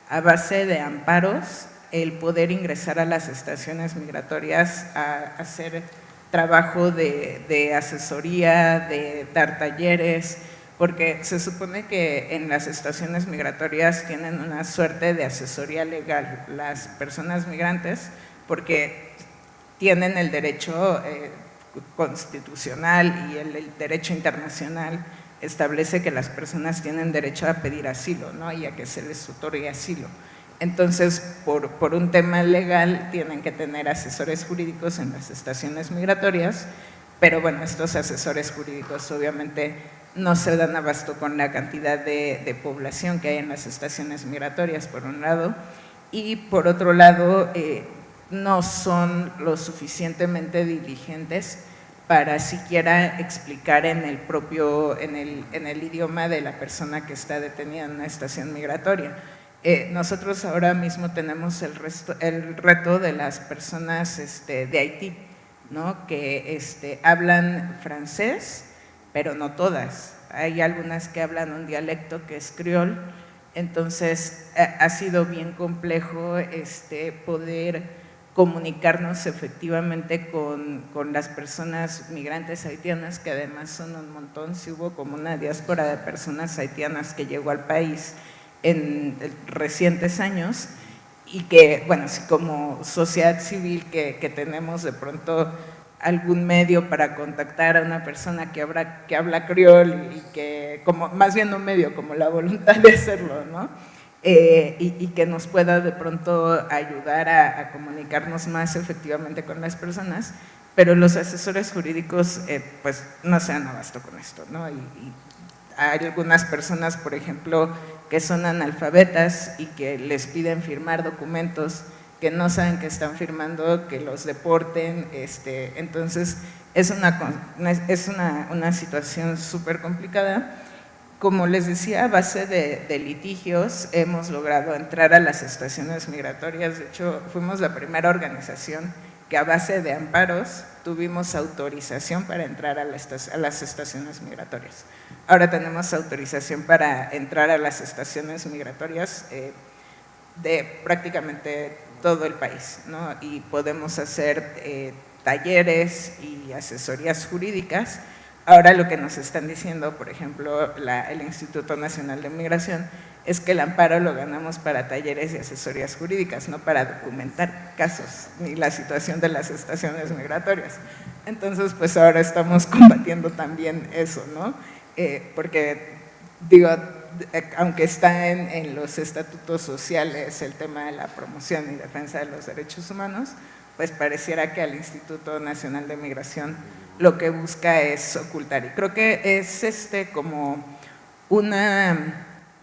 a base de amparos el poder ingresar a las estaciones migratorias a hacer trabajo de asesoría, de dar talleres, porque se supone que en las estaciones migratorias tienen una suerte de asesoría legal las personas migrantes, porque tienen el derecho constitucional y el derecho internacional establece que las personas tienen derecho a pedir asilo, ¿no? Y a que se les otorgue asilo. Entonces, por un tema legal, tienen que tener asesores jurídicos en las estaciones migratorias, pero bueno, estos asesores jurídicos obviamente no se dan abasto con la cantidad de población que hay en las estaciones migratorias, por un lado, y por otro lado, no son lo suficientemente diligentes para siquiera explicar en el idioma de la persona que está detenida en una estación migratoria. Nosotros ahora mismo tenemos el reto de las personas de Haití, ¿no? Que hablan francés, pero no todas. Hay algunas que hablan un dialecto que es criol, entonces ha sido bien complejo poder comunicarnos efectivamente con las personas migrantes haitianas, que además son un montón. Sí hubo como una diáspora de personas haitianas que llegó al país en recientes años y que, bueno, como sociedad civil que tenemos de pronto algún medio para contactar a una persona que habla criol y que, como, más bien un medio, como la voluntad de hacerlo, ¿no? Y que nos pueda de pronto ayudar a comunicarnos más efectivamente con las personas, pero los asesores jurídicos pues no se dan abasto con esto, ¿no? Y hay algunas personas, por ejemplo, que son analfabetas y que les piden firmar documentos que no saben que están firmando, que los deporten, entonces es una situación súper complicada. Como les decía, a base de litigios hemos logrado entrar a las estaciones migratorias. De hecho, fuimos la primera organización que a base de amparos tuvimos autorización para entrar a las estaciones migratorias. Ahora tenemos autorización para entrar a las estaciones migratorias de prácticamente todo el país, ¿no? Y podemos hacer talleres y asesorías jurídicas ahora lo que nos están diciendo, por ejemplo, el Instituto Nacional de Migración, es que el amparo lo ganamos para talleres y asesorías jurídicas, no para documentar casos ni la situación de las estaciones migratorias. Entonces, pues ahora estamos combatiendo también eso, ¿no? Porque, digo, aunque está en los estatutos sociales el tema de la promoción y defensa de los derechos humanos, pues pareciera que al Instituto Nacional de Migración lo que busca es ocultar. Y creo que es como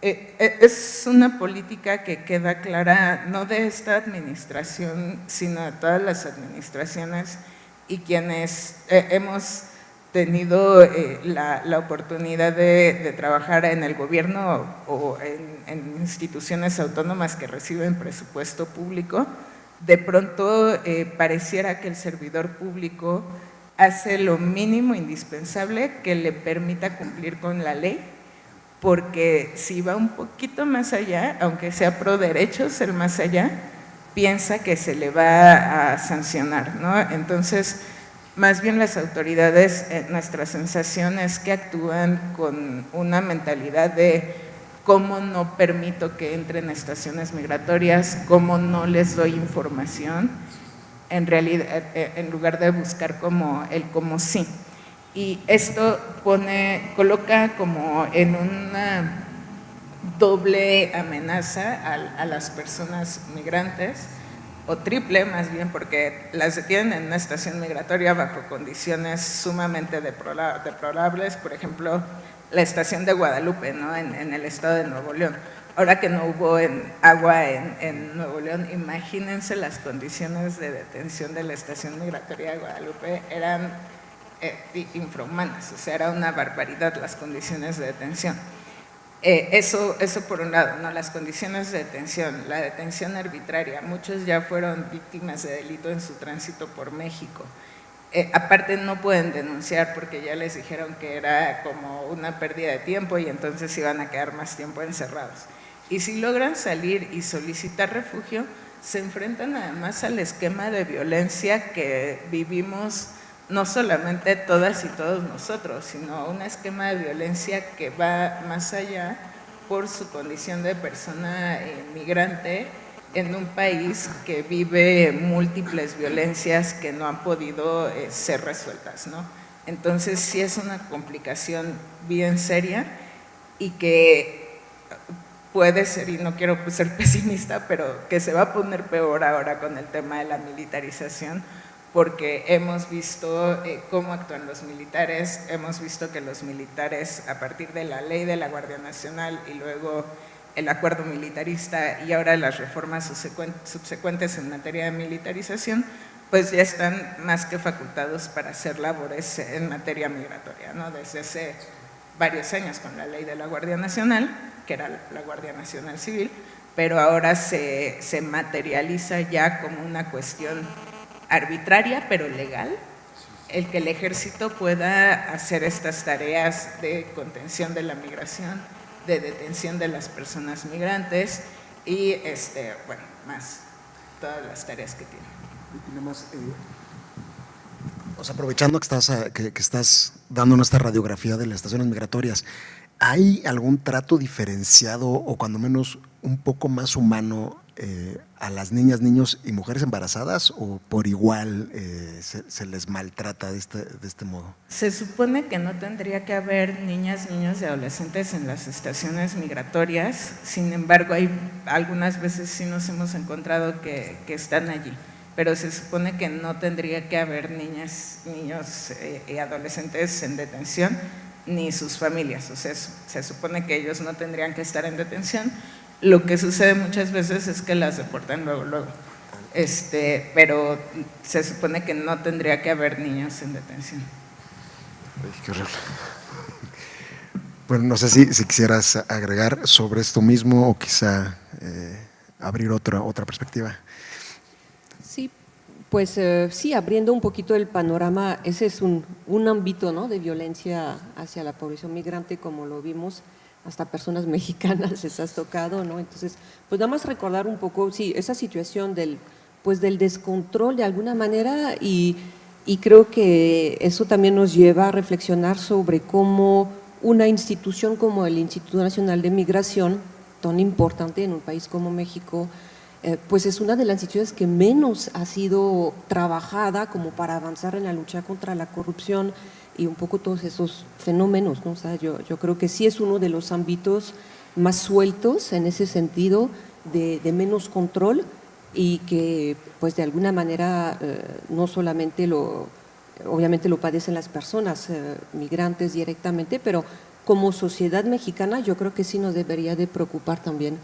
es una política que queda clara, no de esta administración, sino de todas las administraciones y quienes hemos tenido la oportunidad de trabajar en el gobierno o en instituciones autónomas que reciben presupuesto público. De pronto pareciera que el servidor público hace lo mínimo indispensable que le permita cumplir con la ley, porque si va un poquito más allá, aunque sea pro derechos, el más allá, piensa que se le va a sancionar, ¿no? Entonces, más bien las autoridades, nuestra sensación es que actúan con una mentalidad de cómo no permito que entren a estaciones migratorias, cómo no les doy información, en realidad, en lugar de buscar como el cómo sí. Y esto coloca como en una doble amenaza a las personas migrantes, o triple más bien, porque las detienen en una estación migratoria bajo condiciones sumamente deplorables, por ejemplo, la estación de Guadalupe, ¿no? en el estado de Nuevo León. Ahora que no hubo agua en Nuevo León, imagínense las condiciones de detención de la estación migratoria de Guadalupe, eran infrahumanas, o sea, era una barbaridad las condiciones de detención. Eso por un lado, ¿no? Las condiciones de detención, la detención arbitraria, muchos ya fueron víctimas de delito en su tránsito por México. Aparte no pueden denunciar porque ya les dijeron que era como una pérdida de tiempo y entonces iban a quedar más tiempo encerrados. Y si logran salir y solicitar refugio, se enfrentan además al esquema de violencia que vivimos no solamente todas y todos nosotros, sino un esquema de violencia que va más allá por su condición de persona migrante en un país que vive múltiples violencias que no han podido ser resueltas, ¿no? Entonces sí es una complicación bien seria y que puede ser, y no quiero ser pesimista, pero que se va a poner peor ahora con el tema de la militarización, porque hemos visto cómo actúan los militares, hemos visto que los militares, a partir de la ley de la Guardia Nacional y luego el acuerdo militarista y ahora las reformas subsecuentes en materia de militarización, pues ya están más que facultados para hacer labores en materia migratoria, ¿no? Desde hace varios años con la ley de la Guardia Nacional, que era la Guardia Nacional Civil, pero ahora se materializa ya como una cuestión arbitraria pero legal, el que el ejército pueda hacer estas tareas de contención de la migración, de detención de las personas migrantes y bueno, más todas las tareas que tiene. Aprovechando que estás dando nuestra radiografía de las estaciones migratorias, ¿hay algún trato diferenciado o cuando menos un poco más humano a las niñas, niños y mujeres embarazadas o por igual se les maltrata de este modo? Se supone que no tendría que haber niñas, niños y adolescentes en las estaciones migratorias, sin embargo, algunas veces sí nos hemos encontrado que están allí, pero se supone que no tendría que haber niñas, niños y adolescentes en detención, ni sus familias, o sea, se supone que ellos no tendrían que estar en detención. Lo que sucede muchas veces es que las deportan luego, pero se supone que no tendría que haber niños en detención. Ay, qué horrible. Bueno, no sé si quisieras agregar sobre esto mismo o quizá abrir otra perspectiva. Sí, pues sí, abriendo un poquito el panorama, ese es un ámbito, ¿no?, de violencia hacia la población migrante, como lo vimos, hasta personas mexicanas les has tocado, ¿no? Entonces, pues nada más recordar un poco, sí, esa situación del descontrol de alguna manera y y creo que eso también nos lleva a reflexionar sobre cómo una institución como el Instituto Nacional de Migración, tan importante en un país como México, pues es una de las instituciones que menos ha sido trabajada como para avanzar en la lucha contra la corrupción y un poco todos esos fenómenos, ¿no? O sea, yo creo que sí es uno de los ámbitos más sueltos en ese sentido, de menos control, y que pues de alguna manera no solamente obviamente lo padecen las personas migrantes directamente, pero como sociedad mexicana yo creo que sí nos debería de preocupar también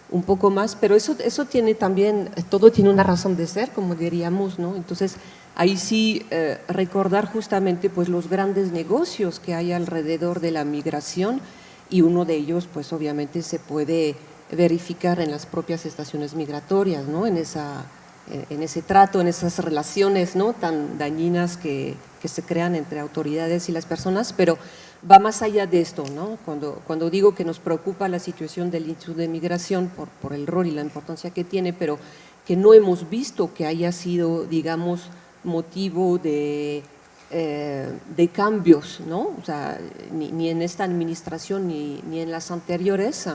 un poco más, pero eso tiene también, todo tiene una razón de ser, como diríamos, ¿no? Entonces ahí sí recordar justamente pues los grandes negocios que hay alrededor de la migración, y uno de ellos pues obviamente se puede verificar en las propias estaciones migratorias, ¿no? En ese trato, en esas relaciones, ¿no?, tan dañinas que se crean entre autoridades y las personas, pero va más allá de esto, ¿no? Cuando digo que nos preocupa la situación del Instituto de Migración por el rol y la importancia que tiene, pero que no hemos visto que haya sido, digamos, motivo de cambios, ¿no? O sea, ni en esta administración ni en las anteriores,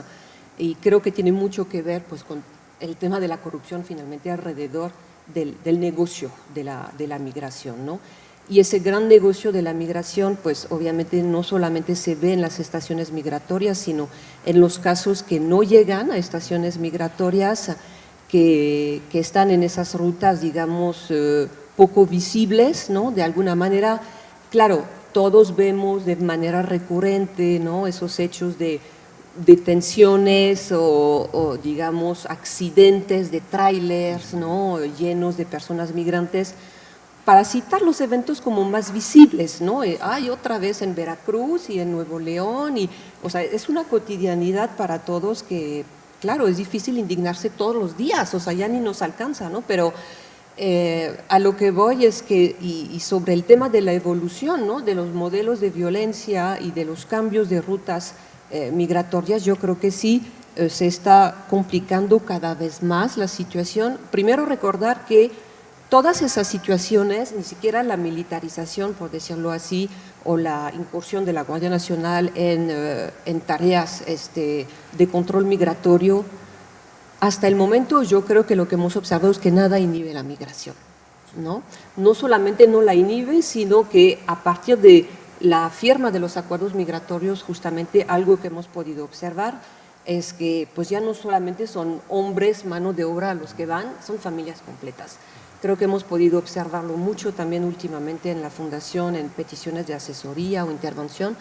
y creo que tiene mucho que ver pues con el tema de la corrupción finalmente alrededor del negocio de la migración, ¿no? Y ese gran negocio de la migración pues obviamente no solamente se ve en las estaciones migratorias, sino en los casos que no llegan a estaciones migratorias, que están en esas rutas, digamos, poco visibles, ¿no? De alguna manera, claro, todos vemos de manera recurrente, ¿no?, esos hechos de detenciones o digamos accidentes de tráilers, ¿no?, llenos de personas migrantes, para citar los eventos como más visibles, ¿no? Hay otra vez en Veracruz y en Nuevo León, y, o sea, es una cotidianidad para todos que, claro, es difícil indignarse todos los días, o sea, ya ni nos alcanza, ¿no? Pero a lo que voy es que, y sobre el tema de la evolución, ¿no?, de los modelos de violencia y de los cambios de rutas migratorias, yo creo que sí se está complicando cada vez más la situación. Primero recordar que todas esas situaciones, ni siquiera la militarización, por decirlo así, o la incursión de la Guardia Nacional en tareas de control migratorio, hasta el momento yo creo que lo que hemos observado es que nada inhibe la migración, ¿no? No solamente no la inhibe, sino que a partir de la firma de los acuerdos migratorios, justamente algo que hemos podido observar es que pues ya no solamente son hombres, mano de obra los que van, son familias completas. Creo que hemos podido observarlo mucho también últimamente en la Fundación, en peticiones de asesoría o intervención.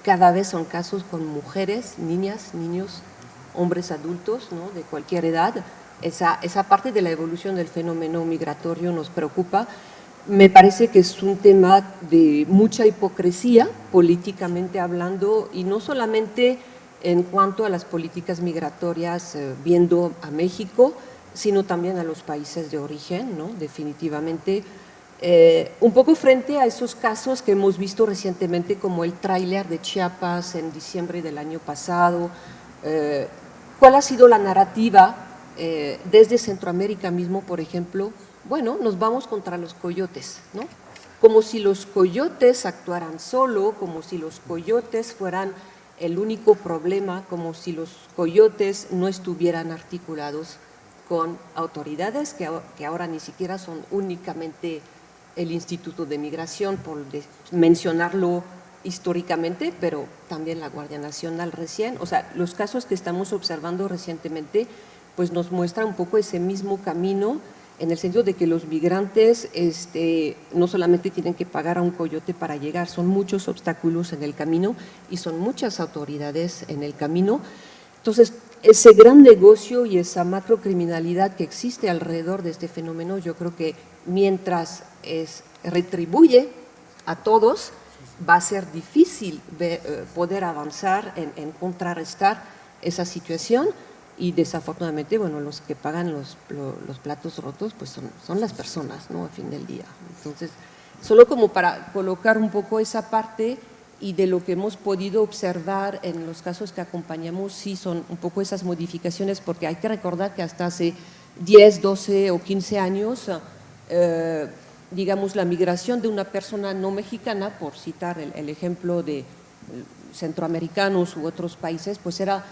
Cada vez son casos con mujeres, niñas, niños, hombres adultos, ¿no?, de cualquier edad. Esa parte de la evolución del fenómeno migratorio nos preocupa. Me parece que es un tema de mucha hipocresía, políticamente hablando, y no solamente en cuanto a las políticas migratorias viendo a México, sino también a los países de origen, ¿no?, definitivamente. Un poco frente a esos casos que hemos visto recientemente, como el tráiler de Chiapas en diciembre del año pasado. ¿Cuál ha sido la narrativa desde Centroamérica mismo, por ejemplo? Bueno, nos vamos contra los coyotes, ¿no? Como si los coyotes actuaran solo, como si los coyotes fueran el único problema, como si los coyotes no estuvieran articulados con autoridades que ahora ni siquiera son únicamente el Instituto de Migración, por mencionarlo históricamente, pero también la Guardia Nacional recién. O sea, los casos que estamos observando recientemente pues nos muestra un poco ese mismo camino, en el sentido de que los migrantes no solamente tienen que pagar a un coyote para llegar, son muchos obstáculos en el camino y son muchas autoridades en el camino. Entonces, ese gran negocio y esa macrocriminalidad que existe alrededor de este fenómeno, yo creo que mientras retribuye a todos, va a ser difícil poder avanzar en contrarrestar esa situación. Y desafortunadamente, bueno, los que pagan los platos rotos pues son las personas, ¿no?, al fin del día. Entonces, solo como para colocar un poco esa parte, y de lo que hemos podido observar en los casos que acompañamos, sí son un poco esas modificaciones, porque hay que recordar que hasta hace 10, 12 o 15 años digamos, la migración de una persona no mexicana, por citar el ejemplo de centroamericanos u otros países, pues era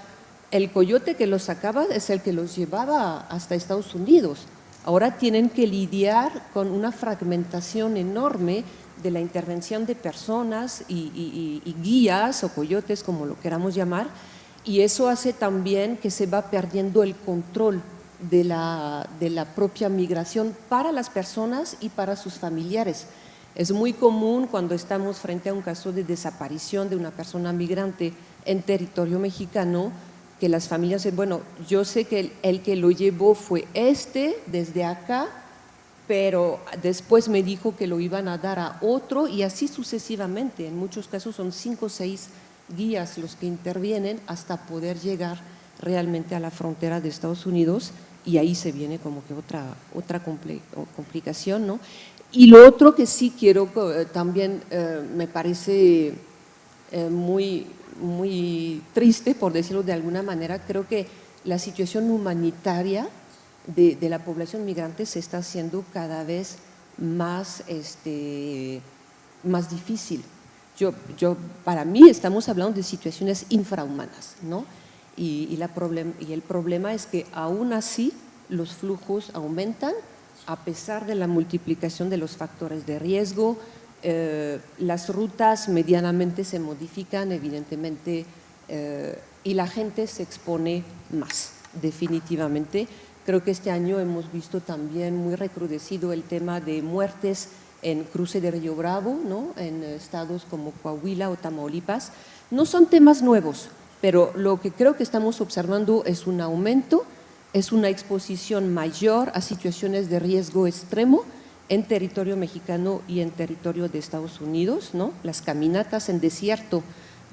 el coyote que los sacaba, es el que los llevaba hasta Estados Unidos. Ahora tienen que lidiar con una fragmentación enorme de la intervención de personas y guías o coyotes, como lo queramos llamar, y eso hace también que se va perdiendo el control de la propia migración para las personas y para sus familiares. Es muy común cuando estamos frente a un caso de desaparición de una persona migrante en territorio mexicano, que las familias dicen, bueno, yo sé que el que lo llevó fue desde acá, pero después me dijo que lo iban a dar a otro y así sucesivamente. En muchos casos son 5 o 6 guías los que intervienen hasta poder llegar realmente a la frontera de Estados Unidos, y ahí se viene como que otra complicación, ¿no? Y lo otro que sí quiero también me parece muy triste, por decirlo de alguna manera. Creo que la situación humanitaria de la población migrante se está haciendo cada vez más, más difícil. Para mí estamos hablando de situaciones infrahumanas, ¿no? Y el problema es que aún así los flujos aumentan a pesar de la multiplicación de los factores de riesgo. Las rutas medianamente se modifican, evidentemente, y la gente se expone más, definitivamente. Creo que este año hemos visto también muy recrudecido el tema de muertes en cruce de Río Bravo, ¿no? En estados como Coahuila o Tamaulipas. No son temas nuevos, pero lo que creo que estamos observando es un aumento, es una exposición mayor a situaciones de riesgo extremo en territorio mexicano y en territorio de Estados Unidos, ¿no? Las caminatas en desierto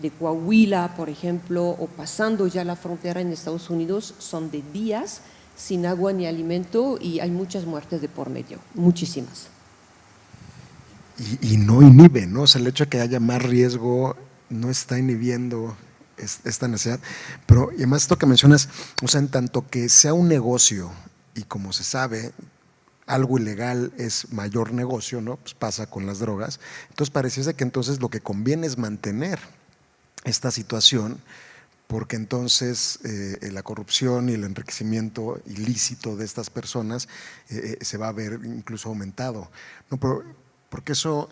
de Coahuila, por ejemplo, o pasando ya la frontera en Estados Unidos, son de días sin agua ni alimento, y hay muchas muertes de por medio, muchísimas. Y no inhibe, ¿no? O sea, el hecho de que haya más riesgo no está inhibiendo esta necesidad. Pero, y además esto que mencionas, o sea, en tanto que sea un negocio, y como se sabe, algo ilegal es mayor negocio, ¿no? Pues pasa con las drogas. Entonces pareciese que entonces lo que conviene es mantener esta situación, porque entonces la corrupción y el enriquecimiento ilícito de estas personas se va a ver incluso aumentado. No, pero, porque eso,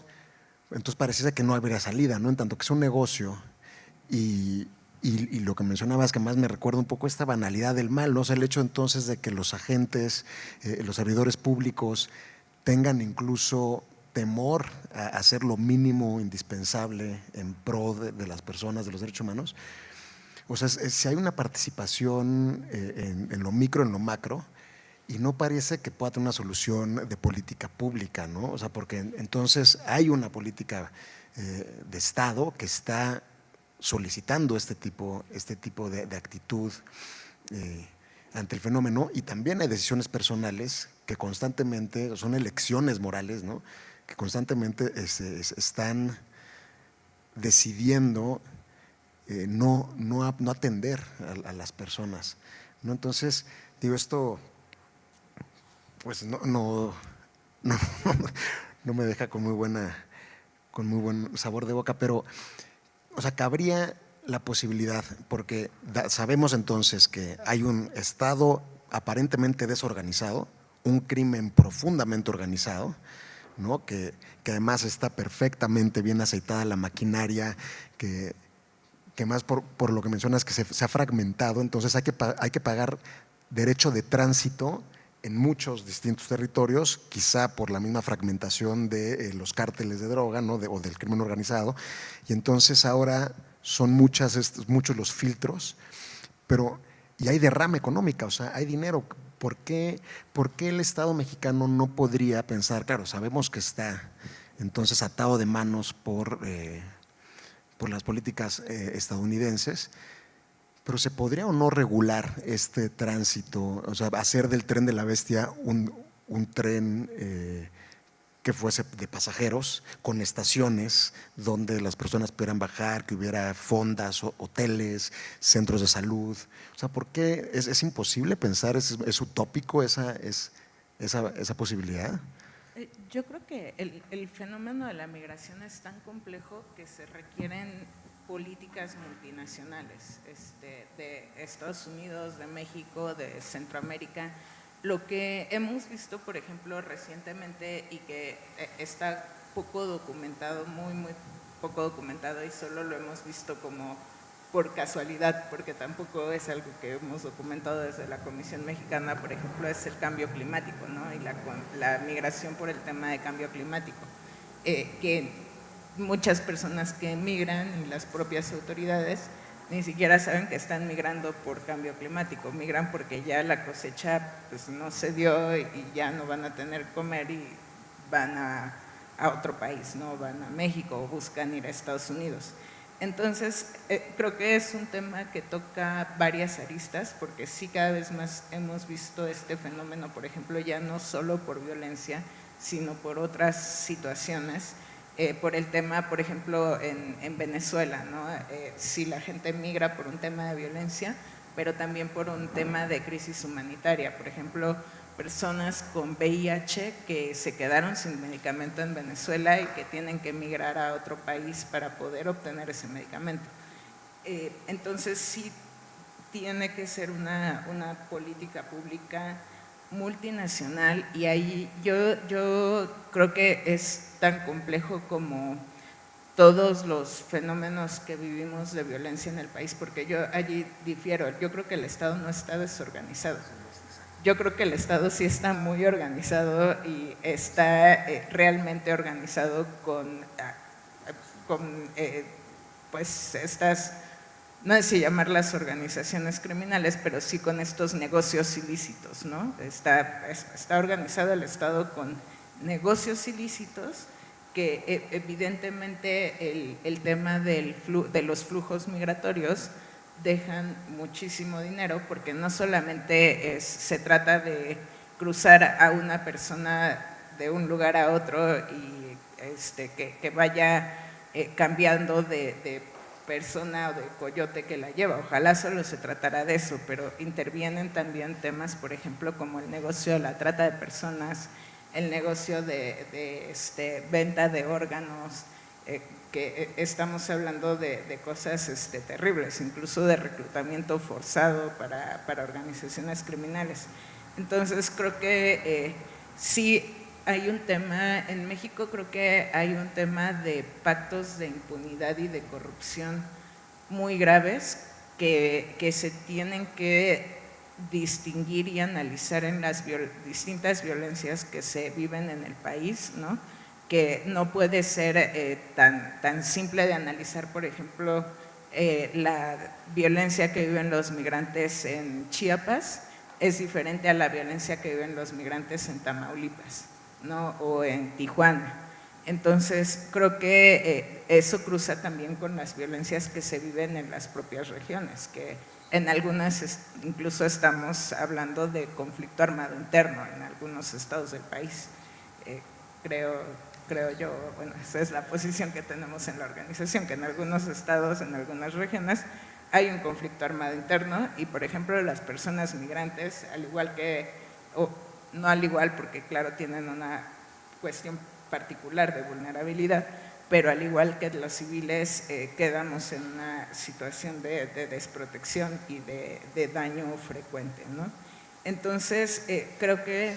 entonces pareciera que no habría salida, ¿no? En tanto que es un negocio y lo que mencionabas que más me recuerda un poco esta banalidad del mal, ¿no? O sea, el hecho entonces de que los agentes, los servidores públicos tengan incluso temor a hacer lo mínimo indispensable en pro de las personas, de los derechos humanos. O sea, si hay una participación en lo micro, en lo macro, y no parece que pueda tener una solución de política pública, ¿no? O sea, porque entonces hay una política de Estado que está solicitando este tipo de actitud ante el fenómeno, y también hay decisiones personales que constantemente, son elecciones morales, ¿no? Que constantemente están decidiendo no atender a las personas, ¿no? Entonces, digo, esto pues no me deja con muy buen sabor de boca, pero, o sea, cabría la posibilidad, porque sabemos entonces que hay un Estado aparentemente desorganizado, un crimen profundamente organizado, ¿no? Que además está perfectamente bien aceitada la maquinaria, que más por lo que mencionas que se ha fragmentado, entonces hay que pagar derecho de tránsito en muchos distintos territorios, quizá por la misma fragmentación de los cárteles de droga, ¿no? O del crimen organizado, y entonces ahora son muchos los filtros, pero y hay derrama económica, o sea, hay dinero. ¿Por qué el Estado mexicano no podría pensar? Claro, sabemos que está entonces atado de manos por las políticas estadounidenses, pero ¿se podría o no regular este tránsito? O sea, hacer del tren de la bestia un tren que fuese de pasajeros, con estaciones donde las personas pudieran bajar, que hubiera fondas, hoteles, centros de salud. O sea, ¿por qué es imposible pensar, es utópico esa posibilidad? Yo creo que el fenómeno de la migración es tan complejo que se requieren políticas multinacionales de Estados Unidos, de México, de Centroamérica. Lo que hemos visto, por ejemplo, recientemente y que está poco documentado, muy poco documentado, y solo lo hemos visto como por casualidad, porque tampoco es algo que hemos documentado desde la Comisión Mexicana, por ejemplo, es el cambio climático, ¿no? Y la migración por el tema de cambio climático, que muchas personas que migran y las propias autoridades ni siquiera saben que están migrando por cambio climático, migran porque ya la cosecha pues, no se dio y ya no van a tener comer y van a otro país, ¿no? Van a México o buscan ir a Estados Unidos. Entonces, creo que es un tema que toca varias aristas, porque sí cada vez más hemos visto este fenómeno, por ejemplo, ya no solo por violencia, sino por otras situaciones, por el tema, por ejemplo, en Venezuela, ¿no? Sí, la gente migra por un tema de violencia, pero también por un tema de crisis humanitaria, por ejemplo, personas con VIH que se quedaron sin medicamento en Venezuela y que tienen que emigrar a otro país para poder obtener ese medicamento. Entonces sí tiene que ser una política pública multinacional, y ahí yo creo que es tan complejo como todos los fenómenos que vivimos de violencia en el país, porque yo allí difiero, yo creo que el Estado no está desorganizado. Yo creo que el Estado sí está muy organizado y está realmente organizado con pues estas, no sé si llamarlas organizaciones criminales, pero sí con estos negocios ilícitos, ¿no? Está organizado el Estado con negocios ilícitos que evidentemente el tema de los flujos migratorios dejan muchísimo dinero, porque no solamente se trata de cruzar a una persona de un lugar a otro y que vaya cambiando de persona o de coyote que la lleva. Ojalá solo se tratara de eso, pero intervienen también temas, por ejemplo, como el negocio de la trata de personas, el negocio de venta de órganos, que estamos hablando de cosas terribles, incluso de reclutamiento forzado para organizaciones criminales. Entonces creo que sí hay un tema, en México creo que hay un tema de pactos de impunidad y de corrupción muy graves que se tienen que distinguir y analizar en las distintas violencias que se viven en el país, ¿no? Que no puede ser tan simple de analizar, por ejemplo, la violencia que viven los migrantes en Chiapas es diferente a la violencia que viven los migrantes en Tamaulipas, ¿no? O en Tijuana. Entonces, creo que eso cruza también con las violencias que se viven en las propias regiones, que en algunas incluso estamos hablando de conflicto armado interno en algunos estados del país. Creo yo, bueno, esa es la posición que tenemos en la organización, que en algunos estados, en algunas regiones, hay un conflicto armado interno y, por ejemplo, las personas migrantes, al igual que, o no al igual porque claro tienen una cuestión particular de vulnerabilidad, pero al igual que los civiles quedamos en una situación de desprotección y de daño frecuente, ¿no? Entonces, creo que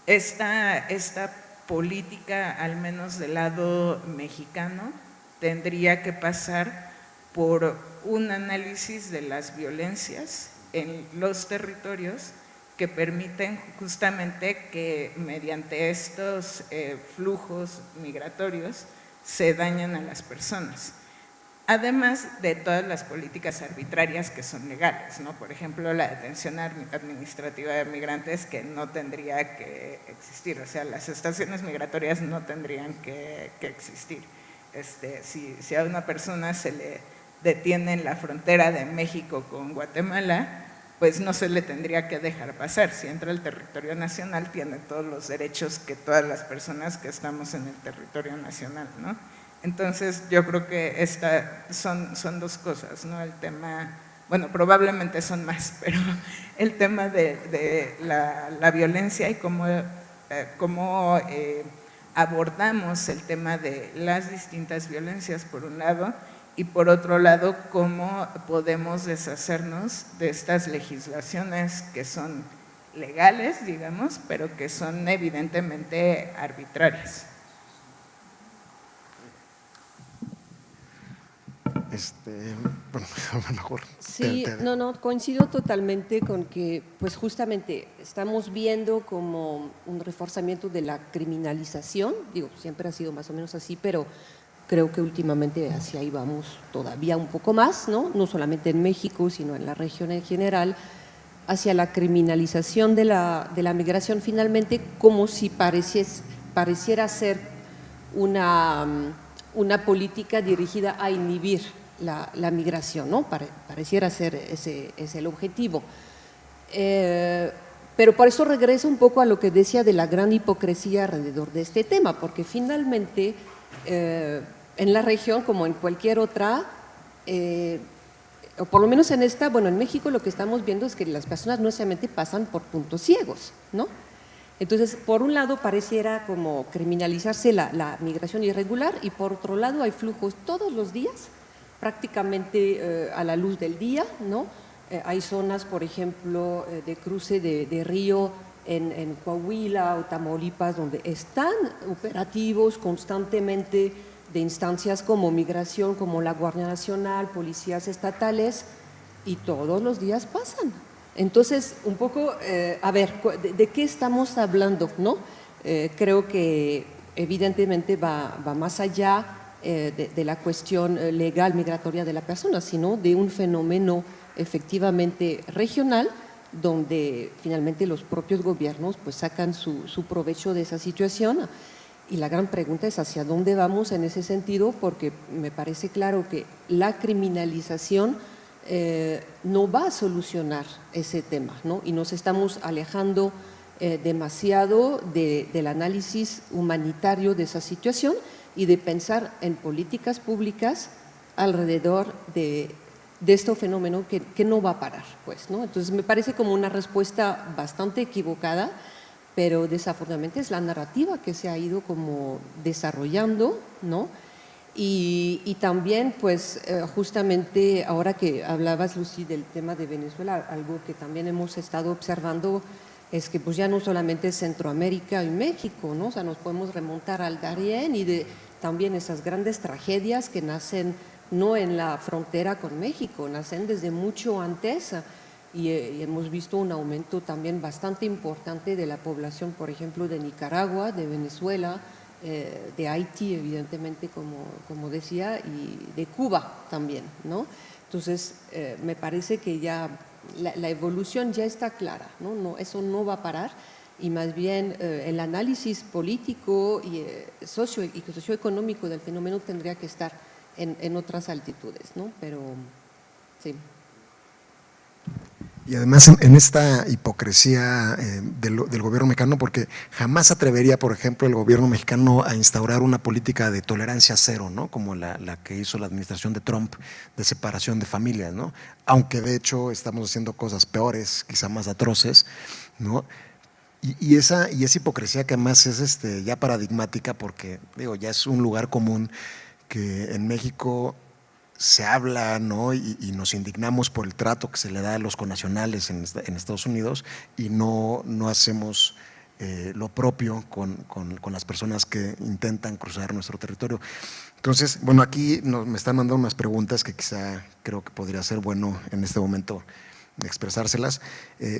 esta política, al menos del lado mexicano, tendría que pasar por un análisis de las violencias en los territorios que permiten justamente que mediante estos flujos migratorios se dañan a las personas. Además de todas las políticas arbitrarias que son legales, ¿no? Por ejemplo, la detención administrativa de migrantes, que no tendría que existir, o sea, las estaciones migratorias no tendrían que existir. Si a una persona se le detiene en la frontera de México con Guatemala, pues no se le tendría que dejar pasar. Si entra al territorio nacional, tiene todos los derechos que todas las personas que estamos en el territorio nacional, ¿no? Entonces, yo creo que son dos cosas, ¿no? El tema, bueno, probablemente son más, pero el tema de la violencia y cómo abordamos el tema de las distintas violencias, por un lado, y por otro lado, cómo podemos deshacernos de estas legislaciones que son legales, digamos, pero que son evidentemente arbitrarias. Bueno, a lo mejor. Sí, no, coincido totalmente con que, pues justamente estamos viendo como un reforzamiento de la criminalización, digo, siempre ha sido más o menos así, pero creo que últimamente hacia ahí vamos todavía un poco más, ¿no? No solamente en México, sino en la región en general, hacia la criminalización de la migración finalmente, como si pareciera ser una política dirigida a inhibir la migración, ¿no? Pareciera ser ese el objetivo. Pero por eso regreso un poco a lo que decía de la gran hipocresía alrededor de este tema, porque finalmente en la región, como en cualquier otra, o por lo menos en esta, bueno, en México lo que estamos viendo es que las personas no necesariamente pasan por puntos ciegos, ¿no? Entonces, por un lado pareciera como criminalizarse la migración irregular y por otro lado hay flujos todos los días, prácticamente a la luz del día, ¿no? Hay zonas, por ejemplo, de cruce de río en Coahuila o Tamaulipas, donde están operativos constantemente de instancias como migración, como la Guardia Nacional, policías estatales, y todos los días pasan. Entonces, un poco, a ver, ¿de qué estamos hablando, no? Creo que evidentemente va más allá de la cuestión legal migratoria de la persona, sino de un fenómeno efectivamente regional, donde finalmente los propios gobiernos pues sacan su provecho de esa situación. Y la gran pregunta es hacia dónde vamos en ese sentido, porque me parece claro que la criminalización no va a solucionar ese tema, ¿no? Y nos estamos alejando demasiado del análisis humanitario de esa situación y de pensar en políticas públicas alrededor de este fenómeno que no va a parar, pues, ¿no? Entonces me parece como una respuesta bastante equivocada, pero desafortunadamente es la narrativa que se ha ido como desarrollando, ¿no? Y también, pues, justamente ahora que hablabas, Lucy, del tema de Venezuela, algo que también hemos estado observando es que pues ya no solamente es Centroamérica y México, ¿no? O sea, nos podemos remontar al Darién y de también esas grandes tragedias que nacen no en la frontera con México, nacen desde mucho antes. Y hemos visto un aumento también bastante importante de la población, por ejemplo, de Nicaragua, de Venezuela, de Haití, evidentemente, como decía, y de Cuba también, ¿no? Entonces, me parece que ya la evolución ya está clara, ¿no? Eso no va a parar, y más bien el análisis político y socioeconómico del fenómeno tendría que estar en otras altitudes, ¿no? Pero, sí. Y además en esta hipocresía del gobierno mexicano, porque jamás atrevería, por ejemplo, el gobierno mexicano a instaurar una política de tolerancia cero, ¿no? Como la que hizo la administración de Trump, de separación de familias, ¿no? Aunque de hecho estamos haciendo cosas peores, quizá más atroces, ¿no? Y esa hipocresía que además es ya paradigmática, porque digo, ya es un lugar común que en México se habla, ¿no? Y nos indignamos por el trato que se le da a los connacionales en Estados Unidos y no hacemos lo propio con las personas que intentan cruzar nuestro territorio. Entonces, bueno, aquí me están mandando unas preguntas que quizá creo que podría ser bueno en este momento expresárselas.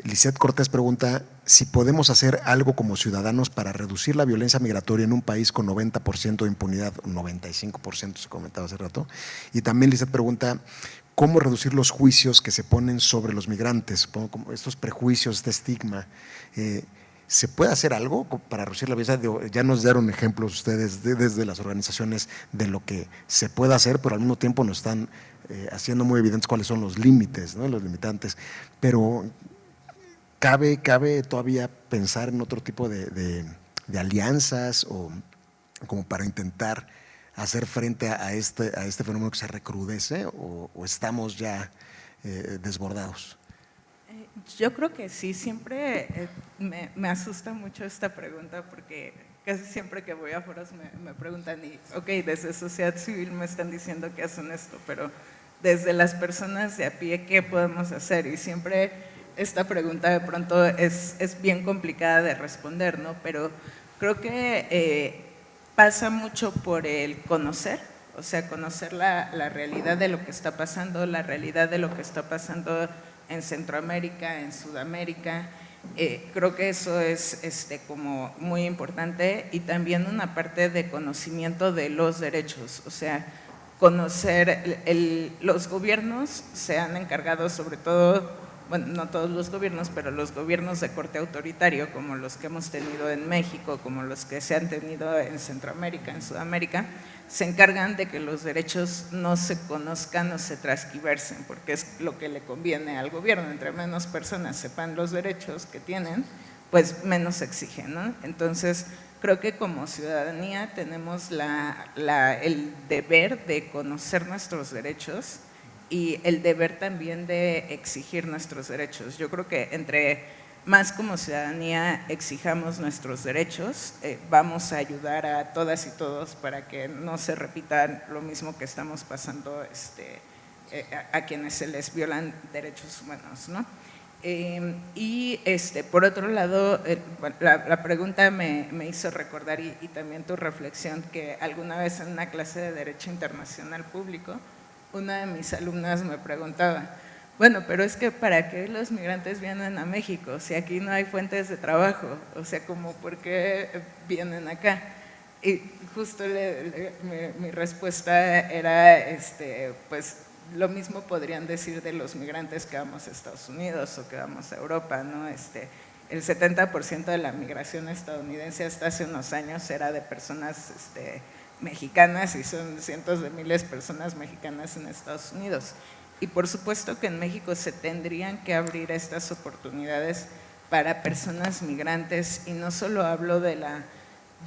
Lisette Cortés pregunta si podemos hacer algo como ciudadanos para reducir la violencia migratoria en un país con 90% de impunidad, 95% se comentaba hace rato. Y también Lisette pregunta cómo reducir los juicios que se ponen sobre los migrantes, como estos prejuicios, este estigma. ¿Se puede hacer algo para reducir la violencia? Ya nos dieron ejemplos ustedes desde las organizaciones de lo que se puede hacer, pero al mismo tiempo nos están haciendo muy evidentes cuáles son los límites, ¿no? Los limitantes. Pero ¿cabe todavía pensar en otro tipo de alianzas o como para intentar hacer frente a este fenómeno que se recrudece o estamos ya desbordados? Yo creo que sí, siempre me asusta mucho esta pregunta porque casi siempre que voy a foros me preguntan y, ok, desde sociedad civil me están diciendo que hacen esto, pero desde las personas de a pie, ¿qué podemos hacer? Y siempre esta pregunta de pronto es bien complicada de responder, ¿no? Pero creo que pasa mucho por el conocer, o sea, conocer la realidad de lo que está pasando, la realidad de lo que está pasando en Centroamérica, en Sudamérica. Creo que eso es como muy importante y también una parte de conocimiento de los derechos, o sea, conocer, los gobiernos se han encargado sobre todo, bueno, no todos los gobiernos, pero los gobiernos de corte autoritario, como los que hemos tenido en México, como los que se han tenido en Centroamérica, en Sudamérica, se encargan de que los derechos no se conozcan o se transquiversen, porque es lo que le conviene al gobierno. Entre menos personas sepan los derechos que tienen, pues menos exigen, ¿no? Entonces, creo que como ciudadanía tenemos el deber de conocer nuestros derechos y el deber también de exigir nuestros derechos. Yo creo que entre más como ciudadanía exijamos nuestros derechos, vamos a ayudar a todas y todos para que no se repita lo mismo que estamos pasando a quienes se les violan derechos humanos, ¿no? Y por otro lado, la pregunta me hizo recordar y también tu reflexión que alguna vez en una clase de Derecho Internacional Público, una de mis alumnas me preguntaba, bueno, pero es que ¿para qué los migrantes vienen a México si aquí no hay fuentes de trabajo? O sea, como ¿por qué vienen acá? Y justo mi respuesta era, pues lo mismo podrían decir de los migrantes que vamos a Estados Unidos o que vamos a Europa, ¿no? El 70% de la migración estadounidense hasta hace unos años era de personas mexicanas y son cientos de miles de personas mexicanas en Estados Unidos. Y por supuesto que en México se tendrían que abrir estas oportunidades para personas migrantes y no solo hablo de la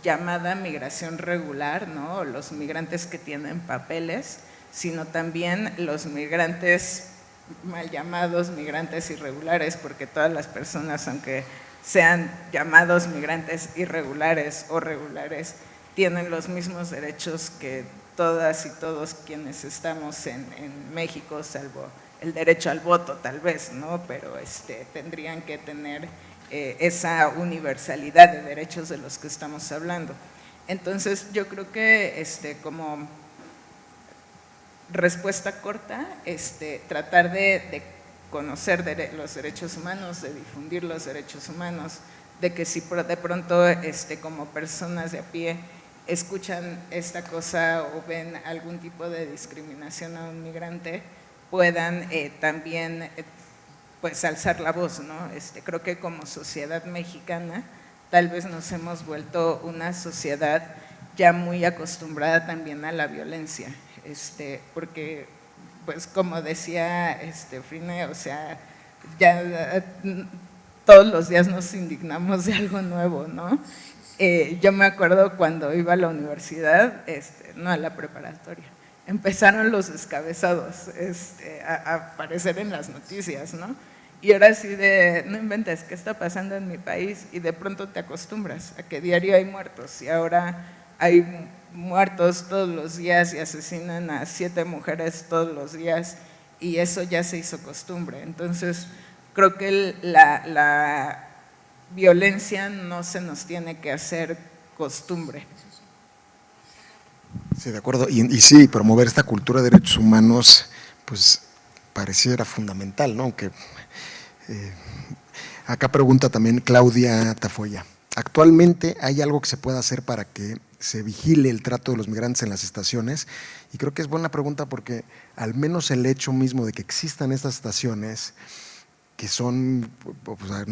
llamada migración regular, ¿no? Los migrantes que tienen papeles, sino también los migrantes mal llamados migrantes irregulares, porque todas las personas, aunque sean llamados migrantes irregulares o regulares, tienen los mismos derechos que todas y todos quienes estamos en México, salvo el derecho al voto tal vez, ¿no? Pero tendrían que tener esa universalidad de derechos de los que estamos hablando. Entonces yo creo que como respuesta corta, tratar de conocer los derechos humanos, de difundir los derechos humanos, de que si de pronto como personas de a pie escuchan esta cosa o ven algún tipo de discriminación a un migrante, puedan también pues alzar la voz, ¿no? Creo que como sociedad mexicana tal vez nos hemos vuelto una sociedad ya muy acostumbrada también a la violencia, porque pues como decía Frine, o sea, ya todos los días nos indignamos de algo nuevo, ¿no? Yo me acuerdo cuando iba a la universidad, no a la preparatoria, empezaron los descabezados a aparecer en las noticias, ¿no? Y ahora sí de, no inventes, ¿qué está pasando en mi país? Y de pronto te acostumbras a que diario hay muertos y ahora hay muertos todos los días y asesinan a 7 mujeres todos los días y eso ya se hizo costumbre. Entonces, creo que la violencia no se nos tiene que hacer costumbre. Sí, de acuerdo. Y sí, promover esta cultura de derechos humanos, pues pareciera fundamental, ¿no? Aunque acá pregunta también Claudia Tafoya. ¿Actualmente hay algo que se pueda hacer para que se vigile el trato de los migrantes en las estaciones? Y creo que es buena pregunta porque al menos el hecho mismo de que existan estas estaciones que son,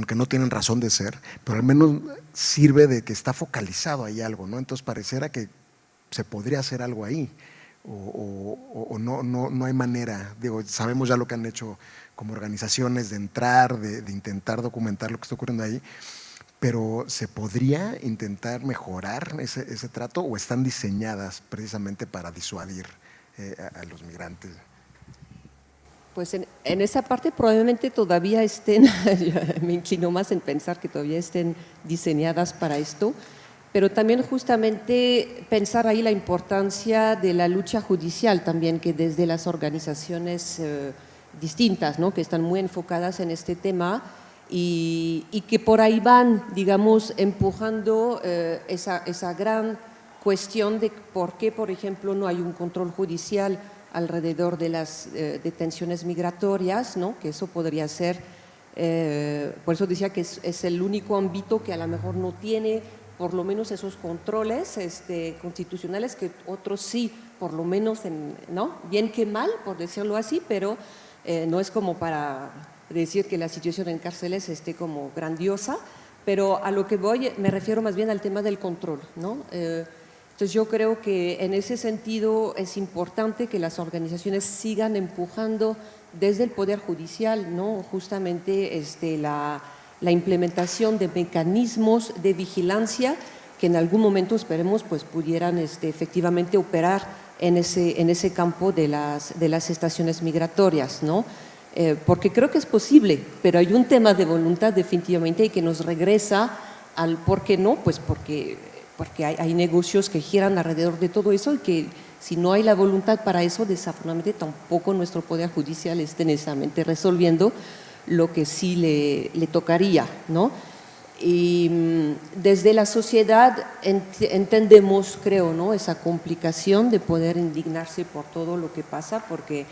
que no tienen razón de ser, pero al menos sirve de que está focalizado ahí algo, ¿no? Entonces pareciera que se podría hacer algo ahí o no hay manera. Digo, sabemos ya lo que han hecho como organizaciones de entrar, de intentar documentar lo que está ocurriendo ahí, pero ¿se podría intentar mejorar ese trato o están diseñadas precisamente para disuadir a los migrantes? Pues en esa parte probablemente todavía estén, me inclino más en pensar que todavía estén diseñadas para esto, pero también justamente pensar ahí la importancia de la lucha judicial también, que desde las organizaciones distintas, ¿no?, que están muy enfocadas en este tema y que por ahí van, digamos, empujando esa gran cuestión de por qué, por ejemplo, no hay un control judicial alrededor de las detenciones migratorias, ¿no?, que eso podría ser, por eso decía que es el único ámbito que a lo mejor no tiene por lo menos esos controles constitucionales, que otros sí, por lo menos, ¿no?, bien que mal, por decirlo así, pero no es como para decir que la situación en cárceles esté como grandiosa, pero a lo que voy me refiero más bien al tema del control, ¿no? Entonces yo creo que en ese sentido es importante que las organizaciones sigan empujando desde el Poder Judicial, ¿no?, justamente la implementación de mecanismos de vigilancia que en algún momento esperemos pues pudieran efectivamente operar en ese campo de las estaciones migratorias, ¿no? Porque creo que es posible, pero hay un tema de voluntad definitivamente y que nos regresa al por qué no, pues porque hay negocios que giran alrededor de todo eso y que si no hay la voluntad para eso, desafortunadamente tampoco nuestro Poder Judicial esté necesariamente resolviendo lo que sí le tocaría, ¿no? Y desde la sociedad entendemos, creo, ¿no?, esa complicación de poder indignarse por todo lo que pasa, porque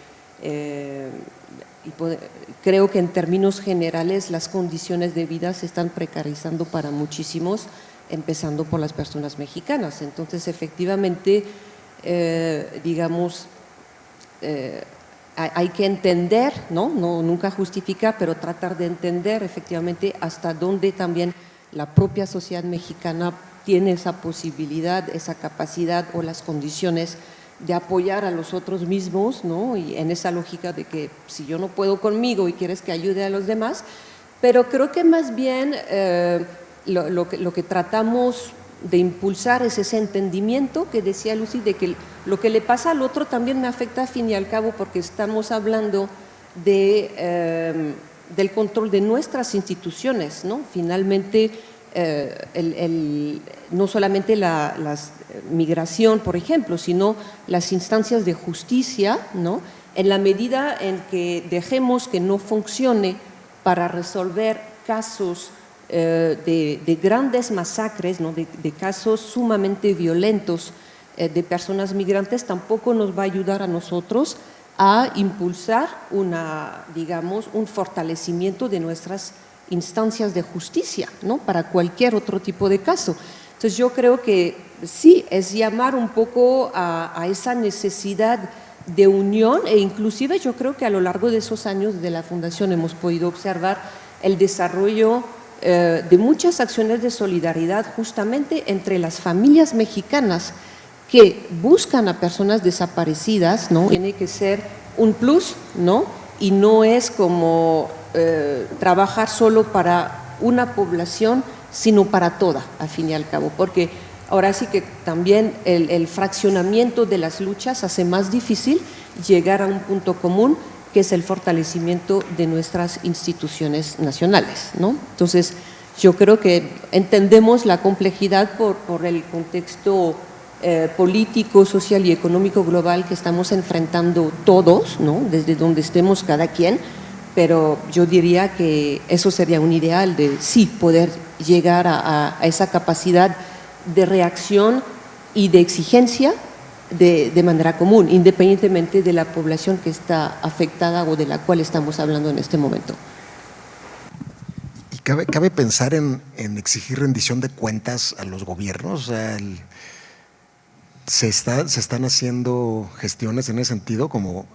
creo que en términos generales las condiciones de vida se están precarizando para muchísimos, empezando por las personas mexicanas. Entonces, efectivamente, digamos, hay que entender, ¿no? Nunca justificar, pero tratar de entender efectivamente hasta dónde también la propia sociedad mexicana tiene esa posibilidad, esa capacidad o las condiciones de apoyar a los otros mismos, ¿no? Y en esa lógica de que si yo no puedo conmigo y quieres que ayude a los demás, pero creo que más bien lo que tratamos de impulsar es ese entendimiento que decía Lucy, de que lo que le pasa al otro también me afecta al fin y al cabo, porque estamos hablando del control de nuestras instituciones, ¿no? Finalmente, no solamente la migración, por ejemplo, sino las instancias de justicia, ¿no?, en la medida en que dejemos que no funcione para resolver casos de grandes masacres, ¿no?, de casos sumamente violentos de personas migrantes, tampoco nos va a ayudar a nosotros a impulsar un fortalecimiento de nuestras instancias de justicia, ¿no?, para cualquier otro tipo de caso. Entonces yo creo que sí, es llamar un poco a esa necesidad de unión, e inclusive yo creo que a lo largo de esos años de la Fundación hemos podido observar el desarrollo de muchas acciones de solidaridad justamente entre las familias mexicanas que buscan a personas desaparecidas, ¿no? Tiene que ser un plus, ¿no? Y no es como trabajar solo para una población, sino para toda, al fin y al cabo, porque ahora sí que también el fraccionamiento de las luchas hace más difícil llegar a un punto común, que es el fortalecimiento de nuestras instituciones nacionales, ¿no? Entonces, yo creo que entendemos la complejidad por el contexto político, social y económico global que estamos enfrentando todos, ¿no?, desde donde estemos cada quien, pero yo diría que eso sería un ideal de sí poder llegar a esa capacidad de reacción y de exigencia de manera común, independientemente de la población que está afectada o de la cual estamos hablando en este momento. ¿Y cabe pensar en exigir rendición de cuentas a los gobiernos? O sea, se están haciendo gestiones en ese sentido, como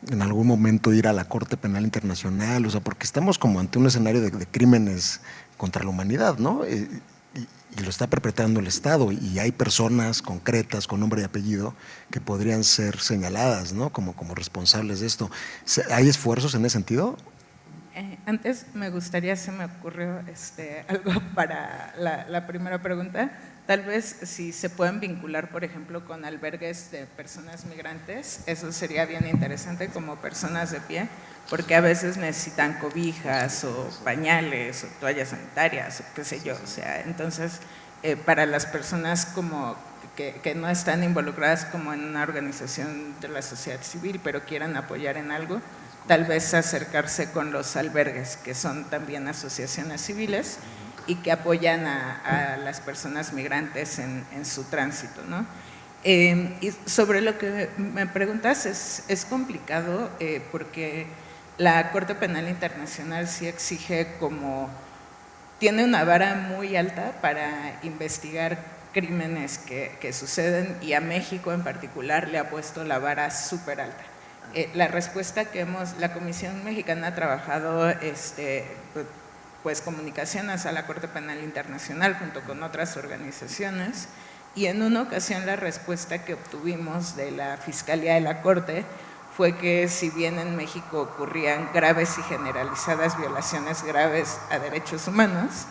en algún momento ir a la Corte Penal Internacional, o sea, porque estamos como ante un escenario de crímenes contra la humanidad, ¿no? Y lo está perpetrando el Estado, y hay personas concretas con nombre y apellido que podrían ser señaladas, ¿no?, como responsables de esto. ¿Hay esfuerzos en ese sentido? Antes me gustaría, se me ocurrió algo para la primera pregunta. tal vez si se pueden vincular, por ejemplo, con albergues de personas migrantes, eso sería bien interesante como personas de pie, porque a veces necesitan cobijas o pañales o toallas sanitarias o qué sé yo, o sea, entonces para las personas como que no están involucradas como en una organización de la sociedad civil, pero quieran apoyar en algo, tal vez acercarse con los albergues, que son también asociaciones civiles y que apoyan a las personas migrantes en su tránsito, ¿no? Y sobre lo que me preguntas, es complicado porque la Corte Penal Internacional sí exige tiene una vara muy alta para investigar crímenes que suceden, y a México en particular le ha puesto la vara súper alta. La respuesta que la Comisión Mexicana ha trabajado pues comunicaciones a la Corte Penal Internacional junto con otras organizaciones, y en una ocasión la respuesta que obtuvimos de la Fiscalía de la Corte fue que si bien en México ocurrían graves y generalizadas violaciones graves a derechos humanos,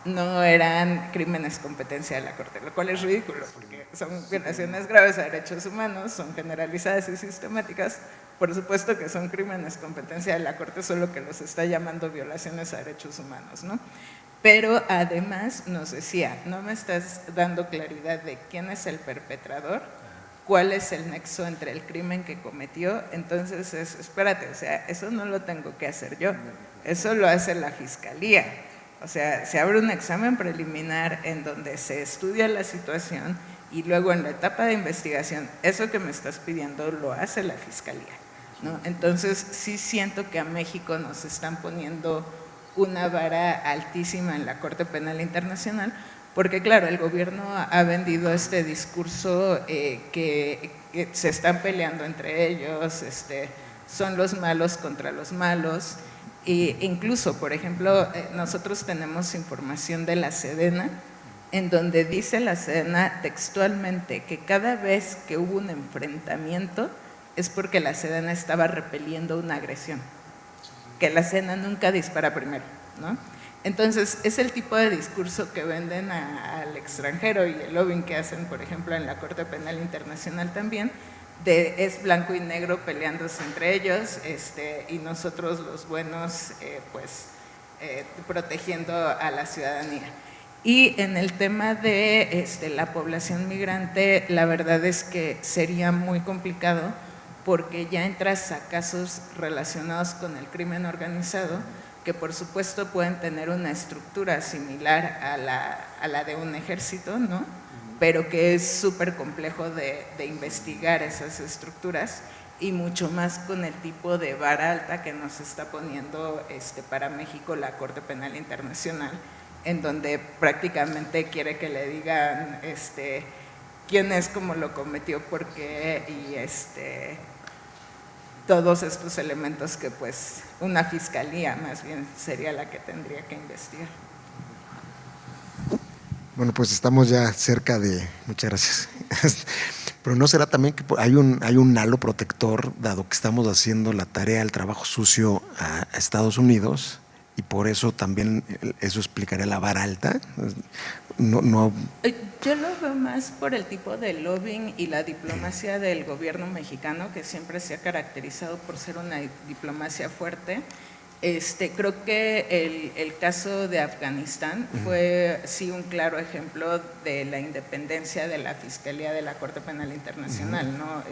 no eran crímenes competencia de la Corte, lo cual es ridículo, porque son violaciones graves a derechos humanos, son generalizadas y sistemáticas, por supuesto que son crímenes competencia de la Corte, solo que los está llamando violaciones a derechos humanos, ¿no? Pero además nos decía, no me estás dando claridad de quién es el perpetrador, cuál es el nexo entre el crimen que cometió, entonces espérate, o sea, eso no lo tengo que hacer yo, eso lo hace la Fiscalía. O sea, se abre un examen preliminar en donde se estudia la situación y luego en la etapa de investigación, eso que me estás pidiendo lo hace la Fiscalía, ¿no? Entonces, sí siento que a México nos están poniendo una vara altísima en la Corte Penal Internacional, porque claro, el gobierno ha vendido este discurso que se están peleando entre ellos, son los malos contra los malos. E incluso, por ejemplo, nosotros tenemos información de la Sedena, en donde dice la Sedena textualmente que cada vez que hubo un enfrentamiento es porque la Sedena estaba repeliendo una agresión, que la Sedena nunca dispara primero, ¿no? Entonces, es el tipo de discurso que venden al extranjero, y el lobbying que hacen, por ejemplo, en la Corte Penal Internacional también, es blanco y negro peleándose entre ellos, y nosotros los buenos protegiendo a la ciudadanía. Y en el tema de la población migrante, la verdad es que sería muy complicado, porque ya entras a casos relacionados con el crimen organizado, que por supuesto pueden tener una estructura similar a la de un ejército, ¿no? Pero que es súper complejo de investigar esas estructuras, y mucho más con el tipo de vara alta que nos está poniendo para México la Corte Penal Internacional, en donde prácticamente quiere que le digan quién es, cómo lo cometió, por qué, y todos estos elementos que pues una fiscalía más bien sería la que tendría que investigar. Bueno, pues estamos ya cerca de… Muchas gracias. Pero ¿no será también que hay un halo protector, dado que estamos haciendo la tarea, el trabajo sucio a Estados Unidos, y por eso también eso explicaría la vara alta? No. Yo lo veo más por el tipo de lobbying y la diplomacia del gobierno mexicano, que siempre se ha caracterizado por ser una diplomacia fuerte. Creo que el caso de Afganistán fue sí un claro ejemplo de la independencia de la Fiscalía de la Corte Penal Internacional, ¿no?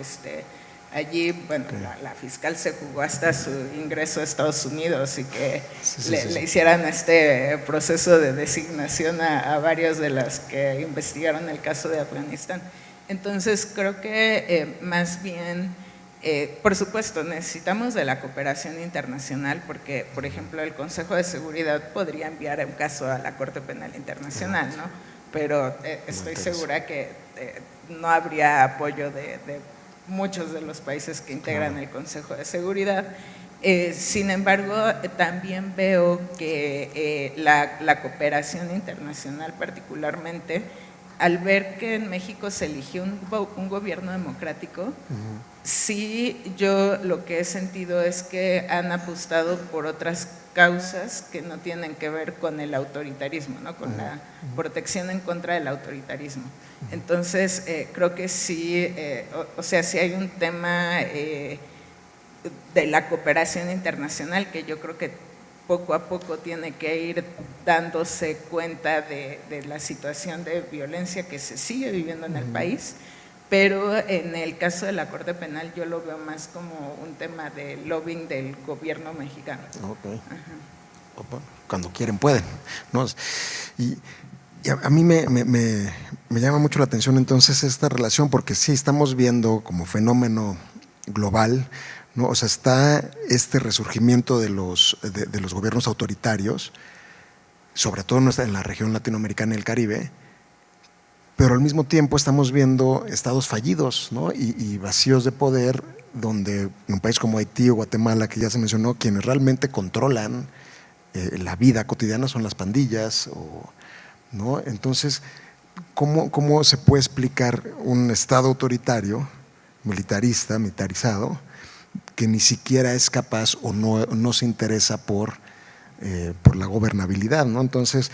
Allí, bueno, la fiscal se jugó hasta su ingreso a Estados Unidos, y que le hicieran este proceso de designación a varios de los que investigaron el caso de Afganistán. Entonces, creo que más bien… por supuesto, necesitamos de la cooperación internacional, porque, por ejemplo, el Consejo de Seguridad podría enviar un caso a la Corte Penal Internacional, ¿no? Pero estoy segura que no habría apoyo de muchos de los países que integran el Consejo de Seguridad. Sin embargo, también veo que la cooperación internacional particularmente al ver que en México se eligió un gobierno democrático, sí, yo lo que he sentido es que han apostado por otras causas que no tienen que ver con el autoritarismo, ¿no? Con la protección en contra del autoritarismo. Entonces, creo que sí, o sea, sí hay un tema de la cooperación internacional que yo creo que poco a poco tiene que ir dándose cuenta de la situación de violencia que se sigue viviendo en el país, pero en el caso de la Corte Penal yo lo veo más como un tema de lobbying del gobierno mexicano. Ok. Cuando quieren pueden, ¿no? Y a mí me llama mucho la atención entonces esta relación, porque sí estamos viendo como fenómeno global, ¿no? O sea, está este resurgimiento de los gobiernos autoritarios, sobre todo en la región latinoamericana y el Caribe, pero al mismo tiempo estamos viendo estados fallidos, ¿no? y vacíos de poder, donde en un país como Haití o Guatemala, que ya se mencionó, quienes realmente controlan la vida cotidiana son las pandillas, ¿no? Entonces, ¿cómo se puede explicar un estado autoritario, militarizado, que ni siquiera es capaz o no se interesa por la gobernabilidad, ¿no? Entonces,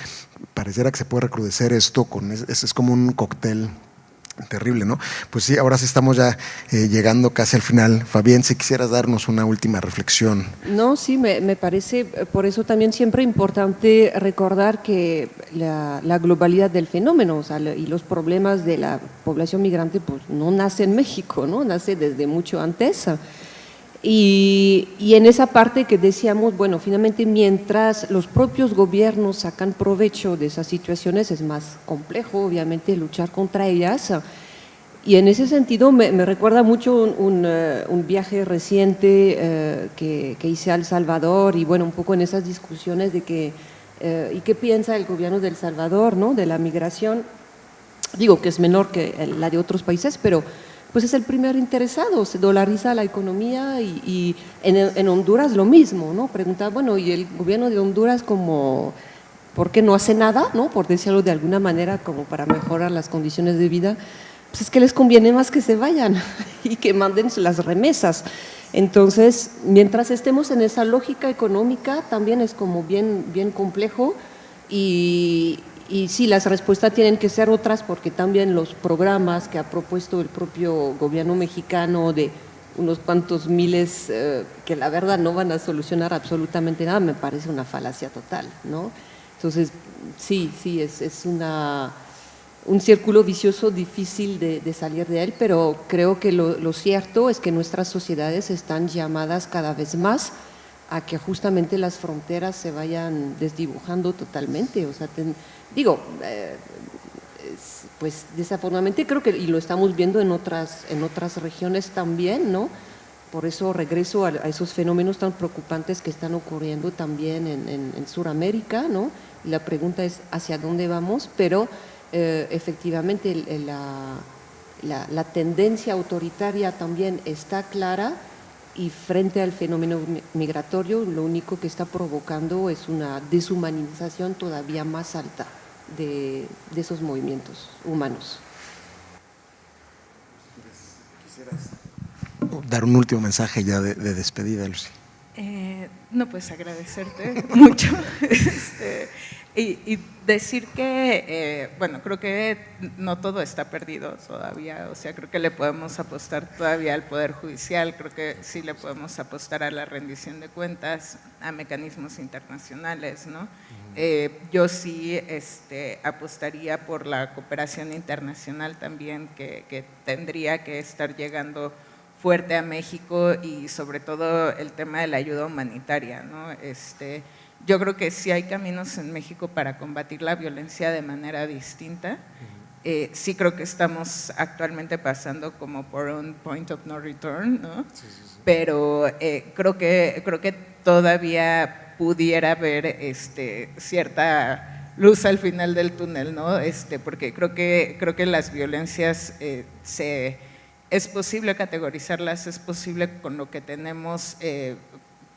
pareciera que se puede recrudecer esto, es como un cóctel terrible, ¿no? Pues sí, ahora sí estamos ya llegando casi al final. Fabián, si quisieras darnos una última reflexión. No, sí, me parece, por eso también siempre importante recordar que la globalidad del fenómeno, o sea, y los problemas de la población migrante, pues no nace en México, ¿no? Nace desde mucho antes. Y en esa parte que decíamos, bueno, finalmente mientras los propios gobiernos sacan provecho de esas situaciones es más complejo, obviamente, luchar contra ellas. Y en ese sentido me recuerda mucho un viaje reciente que hice a El Salvador, y bueno, un poco en esas discusiones de que, ¿y qué piensa el gobierno de El Salvador, ¿no? De la migración? Digo que es menor que la de otros países, pero pues es el primer interesado, se dolariza la economía, y en Honduras lo mismo, ¿no? Preguntaba, bueno, ¿y el gobierno de Honduras por qué no hace nada, ¿no? Por decirlo de alguna manera, como para mejorar las condiciones de vida? Pues es que les conviene más que se vayan y que manden las remesas. Entonces, mientras estemos en esa lógica económica, también es como bien complejo, y sí, las respuestas tienen que ser otras, porque también los programas que ha propuesto el propio gobierno mexicano de unos cuantos miles, que la verdad no van a solucionar absolutamente nada, me parece una falacia total, ¿no? Entonces, sí, es un círculo vicioso difícil de salir de él, pero creo que lo cierto es que nuestras sociedades están llamadas cada vez más a que justamente las fronteras se vayan desdibujando totalmente. O sea, pues desafortunadamente creo que, y lo estamos viendo en otras regiones también, ¿no? Por eso regreso a esos fenómenos tan preocupantes que están ocurriendo también en Sudamérica, ¿no? Y la pregunta es hacia dónde vamos, pero efectivamente la tendencia autoritaria también está clara, y frente al fenómeno migratorio lo único que está provocando es una deshumanización todavía más alta de esos movimientos humanos. ¿Quisieras dar un último mensaje ya de despedida, Lucy? No, pues agradecerte mucho y decir que, bueno, creo que no todo está perdido todavía, o sea, creo que le podemos apostar todavía al Poder Judicial, creo que sí le podemos apostar a la rendición de cuentas, a mecanismos internacionales, ¿no? Yo sí apostaría por la cooperación internacional también, que tendría que estar llegando fuerte a México, y sobre todo el tema de la ayuda humanitaria, ¿no? Yo creo que sí hay caminos en México para combatir la violencia de manera distinta. Sí creo que estamos actualmente pasando como por un point of no return, ¿no? Sí. Pero creo que todavía pudiera haber cierta luz al final del túnel, ¿no? Porque creo que las violencias es posible categorizarlas, es posible con lo que tenemos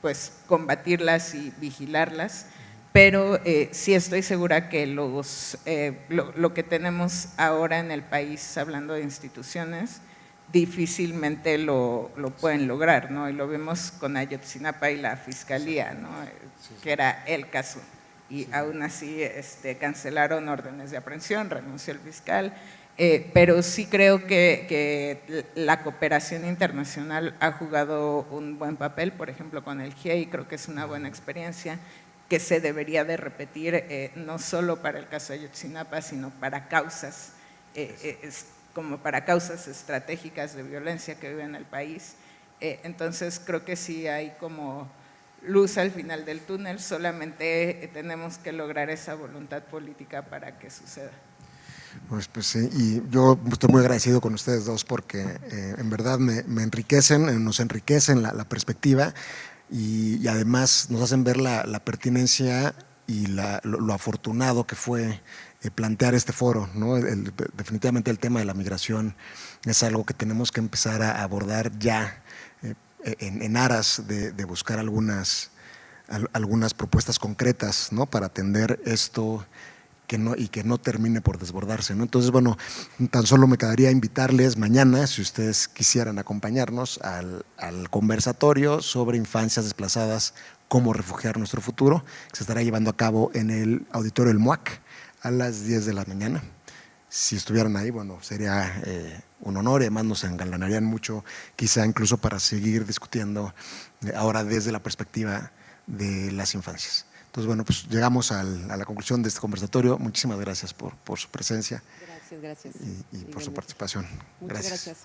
pues combatirlas y vigilarlas, pero sí estoy segura que lo que tenemos ahora en el país, hablando de instituciones, difícilmente lo pueden lograr, ¿no? Y lo vemos con Ayotzinapa y la Fiscalía, ¿no? Que era el caso. Y aún así cancelaron órdenes de aprehensión, renunció el fiscal, pero sí creo que la cooperación internacional ha jugado un buen papel, por ejemplo con el GIEI, creo que es una buena experiencia que se debería de repetir, no solo para el caso de Ayotzinapa, sino para causas, como para causas estratégicas de violencia que vive en el país. Entonces creo que sí hay como luz al final del túnel, solamente tenemos que lograr esa voluntad política para que suceda. Pues sí, y yo estoy muy agradecido con ustedes dos porque en verdad me enriquecen, nos enriquecen la perspectiva y además nos hacen ver la pertinencia y lo afortunado que fue plantear este foro, ¿no? Definitivamente el tema de la migración es algo que tenemos que empezar a abordar ya en aras de buscar algunas propuestas concretas, ¿no? Para atender esto y que no termine por desbordarse, ¿no? Entonces, bueno, tan solo me quedaría invitarles mañana, si ustedes quisieran acompañarnos al conversatorio sobre infancias desplazadas, cómo refugiar nuestro futuro, que se estará llevando a cabo en el auditorio del MUAC a las 10 de la mañana. Si estuvieran ahí, bueno, sería un honor y además nos engalanarían mucho, quizá incluso para seguir discutiendo ahora desde la perspectiva de las infancias. Entonces, bueno, pues llegamos a la conclusión de este conversatorio. Muchísimas gracias por su presencia. Gracias. Y por su participación. Muchas gracias.